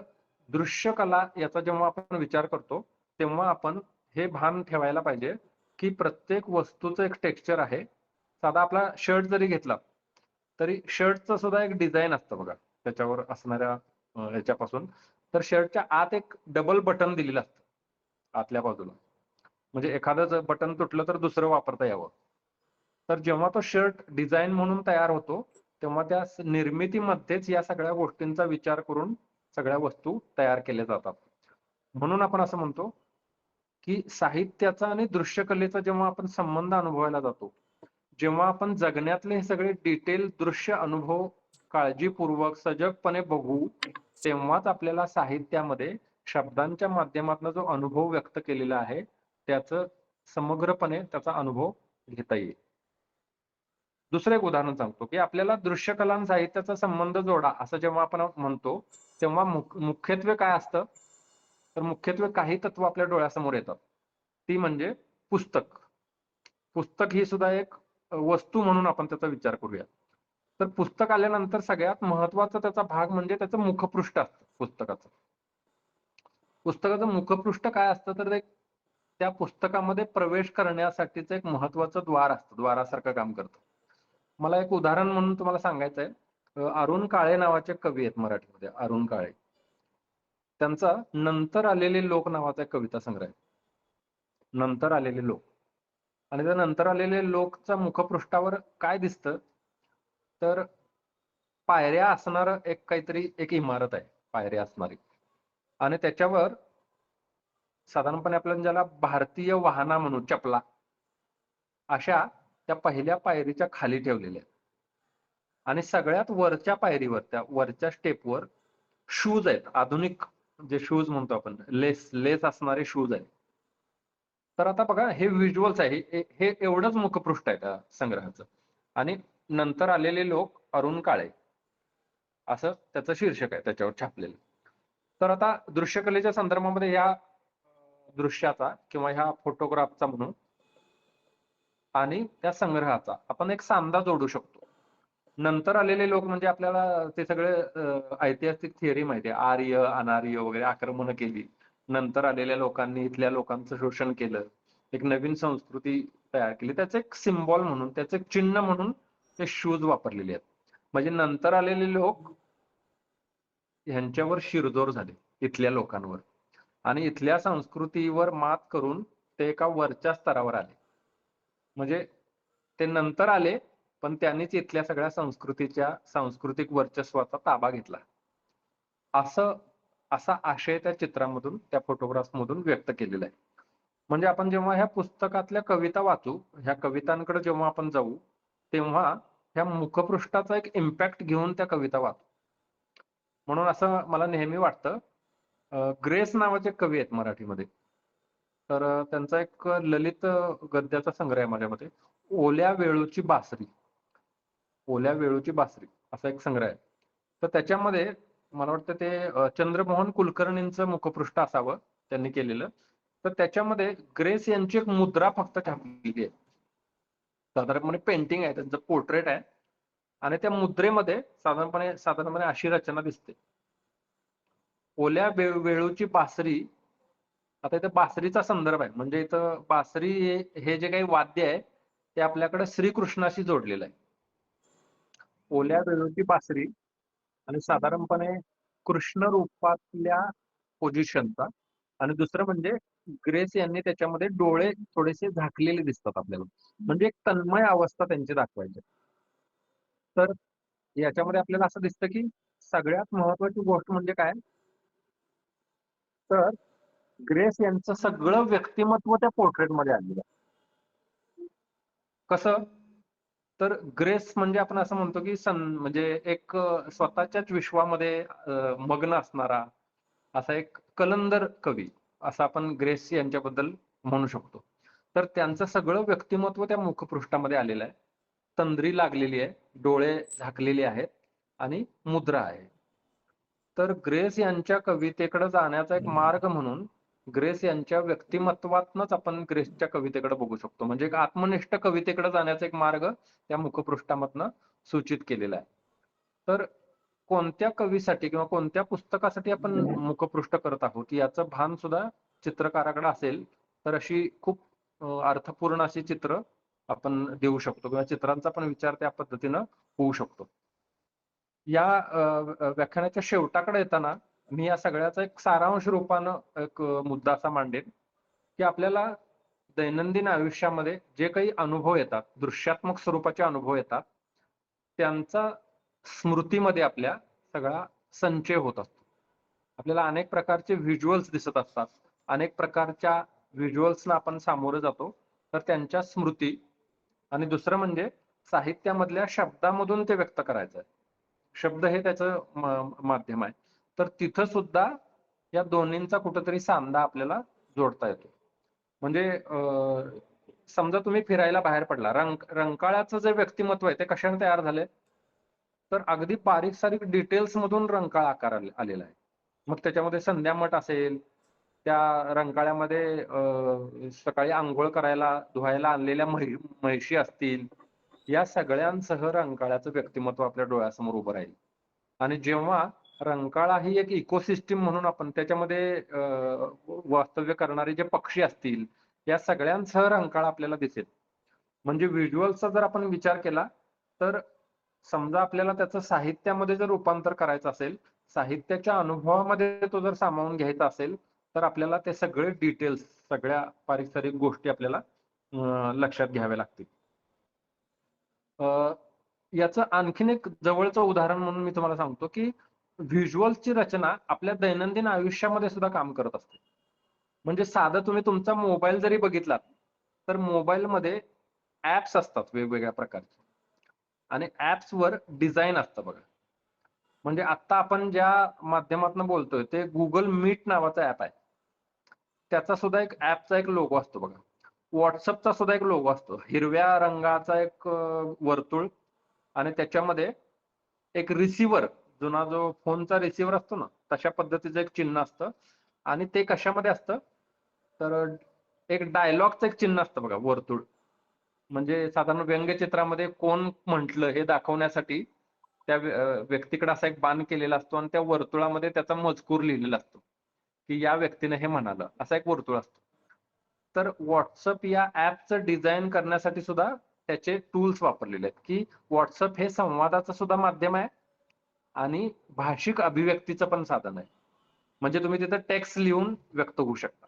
दृश्य कला याचा जेव्हा आपण विचार करतो, तेव्हा आपण हे भान ठेवायला पाहिजे, की प्रत्येक वस्तूचं एक टेक्स्चर आहे. साधा आपला शर्ट जरी घेतला, तरी शर्टचं सुद्धा एक डिझाईन असतं बघा, त्याच्यावर असणाऱ्या याच्यापासून. तर शर्टच्या आत एक डबल बटन दिलेलं असतं आतल्या बाजूला. म्हणजे एखादं बटन तुटलं तर दुसरं वापरता यावं. तर जेव्हा तो शर्ट डिझाईन म्हणून तयार होतो, तेव्हा त्या निर्मितीमध्येच या सगळ्या गोष्टींचा विचार करून सगळ्या वस्तू तयार केल्या जातात. म्हणून आपण असं म्हणतो, की साहित्याचा आणि दृश्यकलेचा जेव्हा आपण संबंध अनुभवायला जातो, जेव्हा आपण जगण्यातले हे सगळे डिटेल दृश्य अनुभव काळजीपूर्वक सजगपणे बघू, तेव्हाच आपल्याला साहित्यामध्ये शब्दांच्या माध्यमातून जो अनुभव व्यक्त केलेला आहे, त्याचं समग्रपणे त्याचा अनुभव घेता येईल. दुसरं एक उदाहरण सांगतो, की आपल्याला दृश्यकला आणि साहित्याचा संबंध जोडा असं जेव्हा आपण म्हणतो, तेव्हा मुख्यत्वे काय असतं? तर मुख्यत्वे काही तत्व आपल्या डोळ्यासमोर येतात. ती म्हणजे पुस्तक. पुस्तक ही सुद्धा एक वस्तू म्हणून आपण त्याचा विचार करूया. तर पुस्तक आल्यानंतर सगळ्यात महत्वाचा त्याचा भाग म्हणजे त्याचं मुखपृष्ठ असतं पुस्तकाचं. पुस्तकाचं मुखपृष्ठ काय असतं, तर त्या पुस्तकामध्ये प्रवेश करण्यासाठीचं एक महत्वाचं द्वार असतं, द्वारासारखं काम करतं. मला एक उदाहरण म्हणून तुम्हाला सांगायचं आहे. अरुण काळे नावाचे कवी आहेत मराठीमध्ये, अरुण काळे. त्यांचा नंतर आलेले लोक नावाचा एक कविता संग्रह आहे. नंतर आलेले लोक. आणि त्या नंतर आलेले लोकच्या मुखपृष्ठावर काय दिसतं, तर पायऱ्या असणार काहीतरी एक इमारत आहे, पायऱ्या असणारी. आणि त्याच्यावर साधारणपणे आपल्याला ज्याला भारतीय वाहना म्हणू, चपला, अशा त्या पहिल्या पायरीच्या खाली ठेवलेल्या आहेत. आणि सगळ्यात वरच्या पायरीवर, त्या वरच्या स्टेपवर शूज आहेत, आधुनिक जे शूज म्हणतो आपण, लेस असणारे शूज आहेत. तर आता बघा, हे व्हिज्युअल्स आहे, हे एवढंच मुखपृष्ठ आहे त्या संग्रहाचं. आणि नंतर आलेले लोक, अरुण काळे, असं त्याचं शीर्षक आहे त्याच्यावर छापलेलं. तर आता दृश्यकलेच्या संदर्भामध्ये ह्या दृश्याचा किंवा ह्या फोटोग्राफचा म्हणून आणि त्या संग्रहाचा आपण एक सांधा जोडू शकतो. नंतर आलेले लोक म्हणजे आपल्याला ते सगळे ऐतिहासिक थिअरी माहिती आहे. आर्य अनार्य वगैरे आक्रमण केली. नंतर आलेल्या लोकांनी इथल्या लोकांचं शोषण केलं. एक नवीन संस्कृती तयार केली. त्याचं एक सिम्बॉल म्हणून, त्याचं एक चिन्ह म्हणून ते शूज वापरलेले आहेत. म्हणजे नंतर आलेले लोक ह्यांच्यावर शिरजोर झाले इथल्या लोकांवर आणि इथल्या संस्कृतीवर मात करून ते एका वरच्या स्तरावर आले. म्हणजे ते नंतर आले, पण त्यांनीच इथल्या सगळ्या सांस्कृतिक वर्चस्वाचा ताबा घेतला. असा आशय त्या चित्रामधून, त्या फोटोग्राफमधून व्यक्त केलेला आहे. म्हणजे आपण जेव्हा ह्या पुस्तकातल्या कविता वाचू, ह्या कवितांकडे जेव्हा आपण जाऊ, तेव्हा ह्या मुखपृष्ठाचा एक इम्पॅक्ट घेऊन त्या कविता वाचू. म्हणून असं मला नेहमी वाटतं. ग्रेस नावाचे कवी आहेत मराठीमध्ये. तर त्यांचा एक ललित गद्याचा संग्रह आहे माझ्यामध्ये. ओल्या वेळूची बासरी. ओल्या वेळूची बासरी असा एक संग्रह आहे. तर त्याच्यामध्ये मला वाटतं ते चंद्रमोहन कुलकर्णींचं मुखपृष्ठ असावं त्यांनी केलेलं. तर त्याच्यामध्ये ग्रेस यांची एक मुद्रा फक्त छापलेली आहे. साधारणपणे पेंटिंग आहे, त्यांचं पोर्ट्रेट आहे आणि त्या मुद्रेमध्ये साधारणपणे अशी रचना दिसते. ओल्या वेळूची बासरी. आता इथं बासरीचा संदर्भ आहे. म्हणजे इथं बासरी हे जे काही वाद्य आहे ते आपल्याकडे श्रीकृष्णाशी जोडलेलं आहे. ओल्या वेळूची बासरी आणि साधारणपणे कृष्ण रूपातल्या पोझिशनचा. आणि दुसरं म्हणजे ग्रेस यांनी त्याच्यामध्ये डोळे थोडेसे झाकलेले दिसतात आपल्याला. म्हणजे एक तन्मय अवस्था त्यांची दाखवायची. तर याच्यामध्ये आपल्याला असं दिसतं की सगळ्यात महत्वाची गोष्ट म्हणजे काय, तर ग्रेस यांचं सगळं व्यक्तिमत्व त्या पोर्ट्रेटमध्ये आलेलं आहे. कसं, तर ग्रेस म्हणजे आपण असं म्हणतो की म्हणजे एक स्वतःच्याच विश्वामध्ये मग्न असणारा असा एक कलंदर कवी असं आपण ग्रेस यांच्याबद्दल म्हणू शकतो. तर त्यांचं सगळं व्यक्तिमत्व त्या मुखपृष्ठामध्ये आलेलं आहे. तंद्री लागलेली आहे, डोळे झाकलेले आहेत आणि मुद्रा आहे. तर ग्रेस यांच्या कवितेकडे जाण्याचा एक मार्ग म्हणून ग्रेस यांच्या व्यक्तिमत्वातनच आपण ग्रेसच्या कवितेकडे बघू शकतो. म्हणजे एक आत्मनिष्ठ कवितेकडे जाण्याचा एक मार्ग त्या मुखपृष्ठामधनं सूचित केलेला आहे. तर कोणत्या कवीसाठी किंवा कोणत्या पुस्तकासाठी आपण मुखपृष्ठ करत आहोत याचं भान सुद्धा चित्रकाराकडे असेल तर अशी खूप अर्थपूर्ण अशी चित्र आपण देऊ शकतो किंवा चित्रांचा पण विचार त्या पद्धतीनं होऊ शकतो. या व्याख्यानाच्या शेवटाकडे येताना मी या सगळ्याचा एक सारांश रूपानं एक मुद्दा असा मांडेन की आपल्याला दैनंदिन आयुष्यामध्ये जे काही अनुभव येतात, दृश्यात्मक स्वरूपाचे अनुभव येतात, त्यांचा स्मृतीमध्ये आपल्या सगळा संचय होत असतो. आपल्याला अनेक प्रकारचे व्हिज्युअल्स दिसत असतात. अनेक प्रकारच्या व्हिज्युअल्सना आपण सामोरं जातो. तर त्यांच्या स्मृती आणि दुसरं म्हणजे साहित्यामधल्या शब्दामधून ते व्यक्त करायचं आहे. शब्द हे त्याचं माध्यम आहे. तर तिथं सुद्धा या दोन्हींचा कुठंतरी सांधा आपल्याला जोडता येतो. म्हणजे समजा तुम्ही फिरायला बाहेर पडला, रंकाळ्याचं जे व्यक्तिमत्व आहे ते कशाने तयार झालंय, तर अगदी बारीक सारीक डिटेल्स मधून रंकाळा आकार आलेला आहे. मग त्याच्यामध्ये संध्यामठ असेल, त्या रंकाळ्यामध्ये सकाळी आंघोळ करायला धुवायला आणलेल्या म्हैशी असतील, या सगळ्यांसह रंकाळ्याचं व्यक्तिमत्व आपल्या डोळ्यासमोर उभं राहील. आणि जेव्हा रंकाळा ही एक इकोसिस्टीम म्हणून आपण त्याच्यामध्ये वास्तव्य करणारे जे पक्षी असतील, या सगळ्यांसह रंकाळा आपल्याला दिसेल. म्हणजे व्हिज्युअलचा जर आपण विचार केला तर समजा आपल्याला त्याचं साहित्यामध्ये जर रूपांतर करायचं असेल, साहित्याच्या अनुभवामध्ये तो जर सामावून घ्यायचा असेल, तर आपल्याला ते सगळे डिटेल्स, सगळ्या पारिसरिक गोष्टी आपल्याला लक्षात घ्याव्या लागतील. याचं आणखीन एक जवळचं उदाहरण म्हणून मी तुम्हाला सांगतो की व्हिज्युअलची रचना आपल्या दैनंदिन आयुष्यामध्ये सुद्धा काम करत असते. म्हणजे साधं तुम्ही तुमचा मोबाईल जरी बघितलात तर मोबाईलमध्ये ऍप्स असतात वेगवेगळ्या प्रकारचे आणि ऍप्सवर डिझाईन असतं बघा. म्हणजे आता आपण ज्या माध्यमातून बोलतोय ते गुगल मीट नावाचा ऍप आहे. त्याचा सुद्धा एक ऍपचा एक लोगो असतो बघा. व्हॉट्सअपचा सुद्धा एक लोगो असतो. हिरव्या रंगाचा एक वर्तुळ आणि त्याच्यामध्ये एक रिसिव्हर, जुना जो फोनचा रिसिव्हर असतो ना, तशा पद्धतीचं एक चिन्ह असतं. आणि ते कशामध्ये असतं, तर एक डायलॉगचं एक चिन्ह असतं बघा, वर्तुळ. म्हणजे साधारण व्यंगचित्रामध्ये कोण म्हटलं हे दाखवण्यासाठी त्या व्यक्तीकडे असा एक बाण केलेला असतो आणि त्या वर्तुळामध्ये त्याचा मजकूर लिहिलेला असतो की या व्यक्तीने हे म्हणालं, असा एक वर्तुळ असतो. तर व्हॉट्सअप या ऍपचं डिझाईन करण्यासाठी सुद्धा त्याचे टूल्स वापरलेले आहेत की व्हॉट्सअप हे संवादाचं सुद्धा माध्यम आहे आणि भाषिक अभिव्यक्तीचं पण साधन आहे. म्हणजे तुम्ही तिथं टेक्स्ट लिहून व्यक्त होऊ शकता.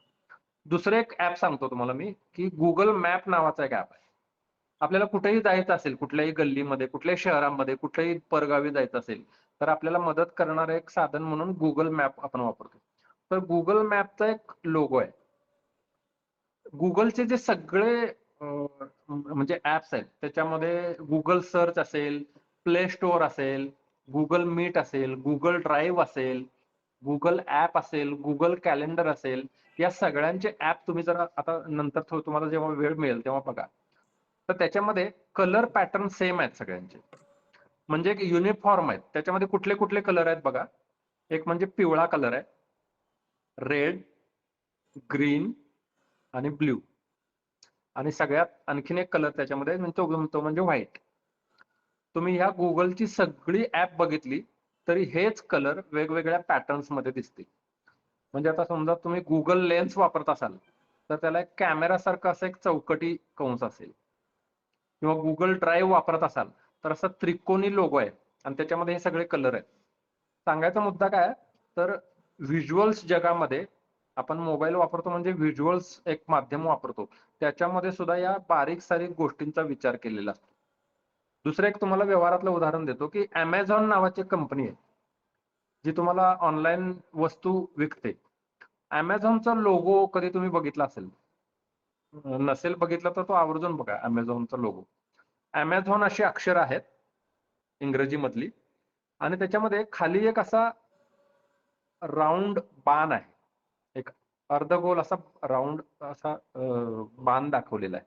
दुसरं एक ऍप सांगतो तुम्हाला मी की गुगल मॅप नावाचा एक ऍप आहे. आपल्याला कुठेही जायचं असेल, कुठल्याही गल्लीमध्ये, कुठल्याही शहरामध्ये, कुठल्याही परगावी जायचं असेल, तर आपल्याला मदत करणारं एक साधन म्हणून गुगल मॅप आपण वापरतो. तर गुगल मॅपचा एक लोगो आहे. गुगलचे जे सगळे म्हणजे ऍप्स आहेत त्याच्यामध्ये गुगल सर्च असेल, प्ले स्टोअर असेल, गुगल मीट असेल, गुगल ड्राईव्ह असेल, गुगल ऍप असेल, गुगल कॅलेंडर असेल, या सगळ्यांचे ऍप तुम्ही जरा आता नंतर तुम्हाला जेव्हा वेळ मिळेल तेव्हा बघा. तर त्याच्यामध्ये कलर पॅटर्न सेम आहेत सगळ्यांचे, म्हणजे एक युनिफॉर्म आहेत. त्याच्यामध्ये कुठले कुठले कलर आहेत बघा. एक म्हणजे पिवळा कलर आहे, रेड, ग्रीन आणि ब्ल्यू, आणि सगळ्यात आणखीन एक कलर त्याच्यामध्ये तो म्हणजे व्हाईट. तुम्ही ह्या गुगलची सगळी ऍप बघितली तरी हेच कलर वेगवेगळ्या पॅटर्न्स मध्ये दिसतील. म्हणजे आता समजा तुम्ही गुगल लेन्स वापरत असाल तर त्याला एक कॅमेरा सारखं असं एक चौकटी कंस असेल, किंवा गुगल ड्राईव्ह वापरत असाल तर असं त्रिकोणी लोगो आहे आणि त्याच्यामध्ये हे सगळे कलर आहेत. सांगायचा मुद्दा काय तर व्हिज्युअल्स जगामध्ये आपण मोबाईल वापरतो म्हणजे व्हिज्युअल्स एक माध्यम वापरतो, त्याच्यामध्ये सुद्धा या बारीक सारीक गोष्टींचा विचार केलेला असतो. दुसरं एक तुम्हाला व्यवहारातलं उदाहरण देतो की अमेझॉन नावाची कंपनी आहे जी तुम्हाला ऑनलाईन वस्तू विकते. अमेझॉनचा लोगो कधी तुम्ही बघितला असेल, नसेल बघितला तर तो आवर्जून बघा अमेझॉनचा लोगो. अमेझॉन अशी अक्षर आहेत इंग्रजी मधली आणि त्याच्यामध्ये खाली एक असा राऊंड बाण आहे, एक अर्धगोल असा राऊंड असा बाण दाखवलेला आहे.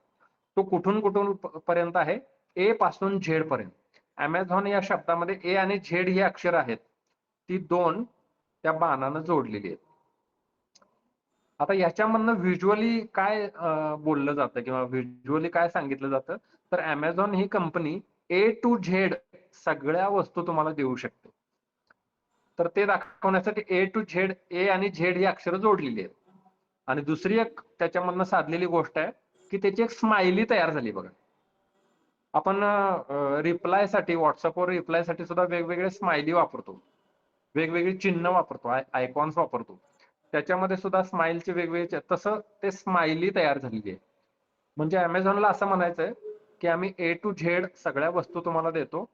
तो कुठून कुठून पर्यंत आहे, ए पासून झेड पर्यंत. अमेझॉन या शब्दामध्ये ए आणि झेड ही अक्षर आहेत, ती दोन त्या बाणानं जोडलेली आहेत. आता ह्याच्यामधनं व्हिज्युअली काय बोललं जातं किंवा व्हिज्युअली काय सांगितलं जातं तर अमेझॉन ही कंपनी ए टू झेड सगळ्या वस्तू तुम्हाला देऊ शकते. तर ते दाखवण्यासाठी ए टू झेड, ए आणि झेड ही अक्षरं जोडलेली आहेत. आणि दुसरी एक त्याच्यामधनं साधलेली गोष्ट आहे की त्याची एक स्माइली तयार झाली बघा. आपण रिप्लायसाठी व्हॉट्सअपवर रिप्लायसाठी सुद्धा वेगवेगळे स्माइली वापरतो, वेगवेगळी चिन्ह वापरतो, आयकॉन्स वापरतो. त्याच्यामध्ये सुद्धा स्माइलचे वेगवेगळे, तसं ते स्माइली तयार झालेली आहे. म्हणजे अमेझॉनला असं म्हणायचंय की आम्ही ए टू झेड सगळ्या वस्तू तुम्हाला देतो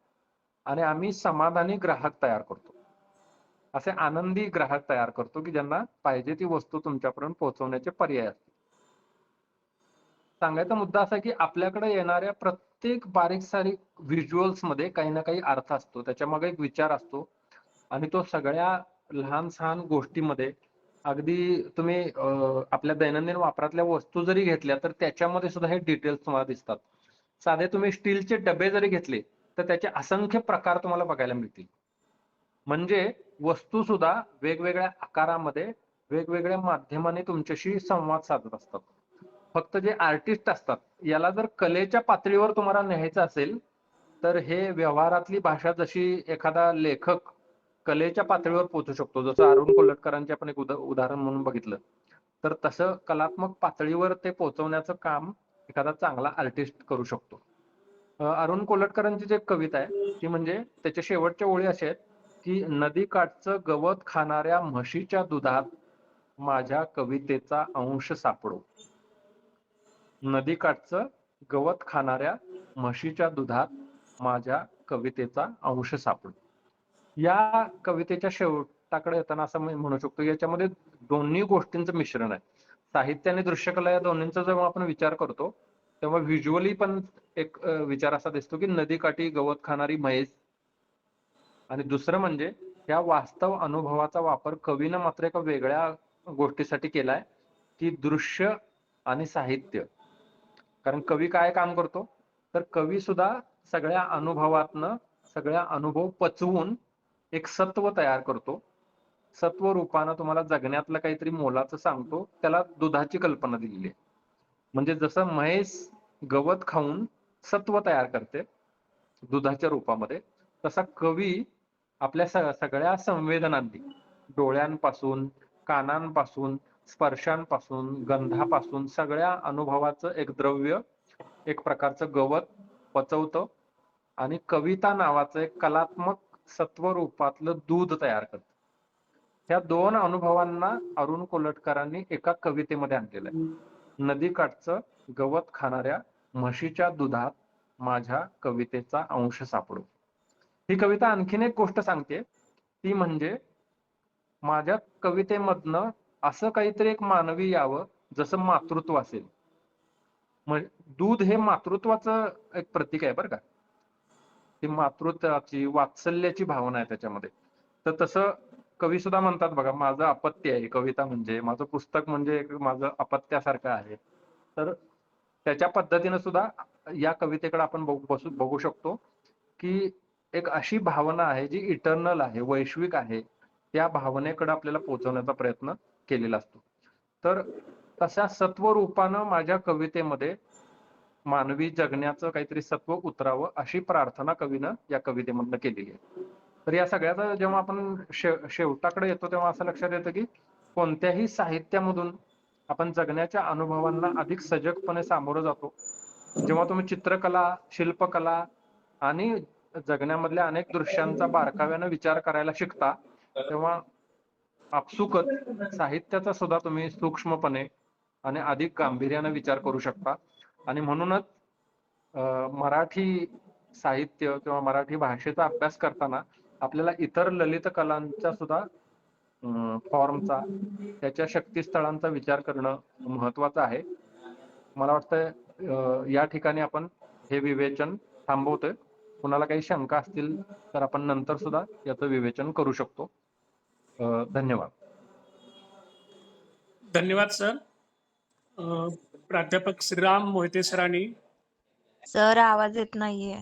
आणि आम्ही समाधानी ग्राहक तयार करतो, असे आनंदी ग्राहक तयार करतो की ज्यांना पाहिजे ती वस्तू तुमच्यापर्यंत पोहोचवण्याचे पर्याय असतात. सांगायचा मुद्दा असा की आपल्याकडे येणाऱ्या प्रत्येक बारीक सारीक व्हिज्युअल्स मध्ये काही ना काही अर्थ असतो, त्याच्यामागे एक विचार असतो आणि तो सगळ्या लहान सहान गोष्टीमध्ये, अगदी तुम्ही आपल्या दैनंदिन वापरातल्या वस्तू जरी घेतल्या तर त्याच्यामध्ये सुद्धा हे डिटेल्स तुम्हाला दिसतात. साधे तुम्ही स्टीलचे डबे जरी घेतले तर त्याचे असंख्य प्रकार तुम्हाला बघायला मिळतील. म्हणजे वस्तू सुद्धा वेगवेगळ्या आकारामध्ये वेगवेगळ्या माध्यमाने तुमच्याशी संवाद साधत असतात. फक्त जे आर्टिस्ट असतात याला जर कलेच्या पातळीवर तुम्हाला न्यायचं असेल तर हे व्यवहारातली भाषा, जशी एखादा लेखक कलेच्या पातळीवर पोहोचू शकतो, जसं अरुण कोल्हटकरांचे आपण एक उदाहरण म्हणून बघितलं, तर तसं कलात्मक पातळीवर ते पोहोचवण्याचं काम एखादा चांगला आर्टिस्ट करू शकतो. अरुण कोल्हटकरांची जी कविता आहे ती म्हणजे त्याच्या शेवटच्या ओळी अशा आहेत की नदीकाठचं गवत खाणाऱ्या म्हशीच्या दुधात माझ्या कवितेचा अंश सापडो. नदीकाठचं गवत खाणाऱ्या म्हशीच्या दुधात माझ्या कवितेचा अंश सापडो. या कवितेच्या शेवटाकडे येताना असं मी म्हणू शकतो, याच्यामध्ये दोन्ही गोष्टींचं मिश्रण आहे. साहित्य आणि दृश्यकला या दोन्हींचा जेव्हा आपण विचार करतो तेव्हा व्हिज्युअली पण एक विचार असा दिसतो की नदीकाठी गवत खाणारी म्हैस, आणि दुसरं म्हणजे या वास्तव अनुभवाचा वापर कवीनं मात्र एका वेगळ्या गोष्टीसाठी केलाय की दृश्य आणि साहित्य. कारण कवी काय काम करतो तर कवी सुद्धा सगळ्या अनुभवातनं सगळ्या अनुभव पचवून एक सत्व तयार करतो. सत्व रूपानं तुम्हाला जगण्यातलं काहीतरी मोलाचं सांगतो. त्याला दुधाची कल्पना दिलेली आहे. म्हणजे जसं म्हैस गवत खाऊन सत्व तयार करते दुधाच्या रूपामध्ये, तसा कवी आपल्या सगळ्या संवेदनांनी, डोळ्यांपासून, कानांपासून, स्पर्शांपासून, गंधापासून सगळ्या अनुभवाचं एक द्रव्य, एक प्रकारचं गवत पचवतं आणि कविता नावाचं एक कलात्मक सत्व रूपातलं दूध तयार करतं. ह्या दोन अनुभवांना अरुण कोलटकरांनी एका कवितेमध्ये आणलेलं आहे. नदीकाठचं गवत खाणाऱ्या म्हशीच्या दुधात माझ्या कवितेचा अंश सापडो. ही कविता आणखीन एक गोष्ट सांगते, ती म्हणजे माझ्या कवितेमधनं असं काहीतरी एक मानवी यावं जसं मातृत्व असेल. दूध हे मातृत्वाचं एक प्रतीक आहे बरं का. ती मातृत्वाची, वात्सल्याची भावना आहे त्याच्यामध्ये. तर तसं कवी सुद्धा म्हणतात बघा, माझं अपत्य आहे कविता म्हणजे, माझं पुस्तक म्हणजे माझं अपत्यासारखं आहे. तर त्याच्या पद्धतीनं सुद्धा या कवितेकडे आपण बघू शकतो की एक अशी भावना आहे जी इटर्नल आहे, वैश्विक आहे. त्या भावनेकडे आपल्याला पोहोचवण्याचा प्रयत्न केलेला असतो. तर तशा सत्वरूपानं माझ्या कवितेमध्ये मानवी जगण्याचं काहीतरी सत्व उतरावं अशी प्रार्थना कवीनं या कवितेमधनं केलेली आहे. तर या सगळ्याचा जेव्हा आपण शेवटाकडे येतो तेव्हा असं लक्षात येतं की कोणत्याही साहित्यामधून आपण जगण्याच्या अनुभवांना अधिक सजगपणे सामोरं जातो. जेव्हा तुम्ही चित्रकला, शिल्पकला आणि जगण्यामधल्या अनेक दृश्यांचा बारकाव्यानं विचार करायला शिकता, तेव्हा आपसुकच साहित्याचा सुद्धा तुम्ही सूक्ष्मपणे आणि अधिक गांभीर्यानं विचार करू शकता. आणि म्हणूनच मराठी साहित्य किंवा मराठी भाषेचा अभ्यास करताना आपल्याला इतर ललित कलांचा सुद्धा फॉर्मचा, त्याच्या शक्तीस्थळांचा विचार करणं महत्वाचं आहे. मला वाटतं या ठिकाणी आपण हे विवेचन थांबवतोय. कुणाला काही शंका असतील तर आपण नंतर सुद्धा याचं विवेचन करू शकतो. धन्यवाद. धन्यवाद सर. प्राध्यापक श्रीराम मोहिते सरांनी सर आवाज येत नाहीये.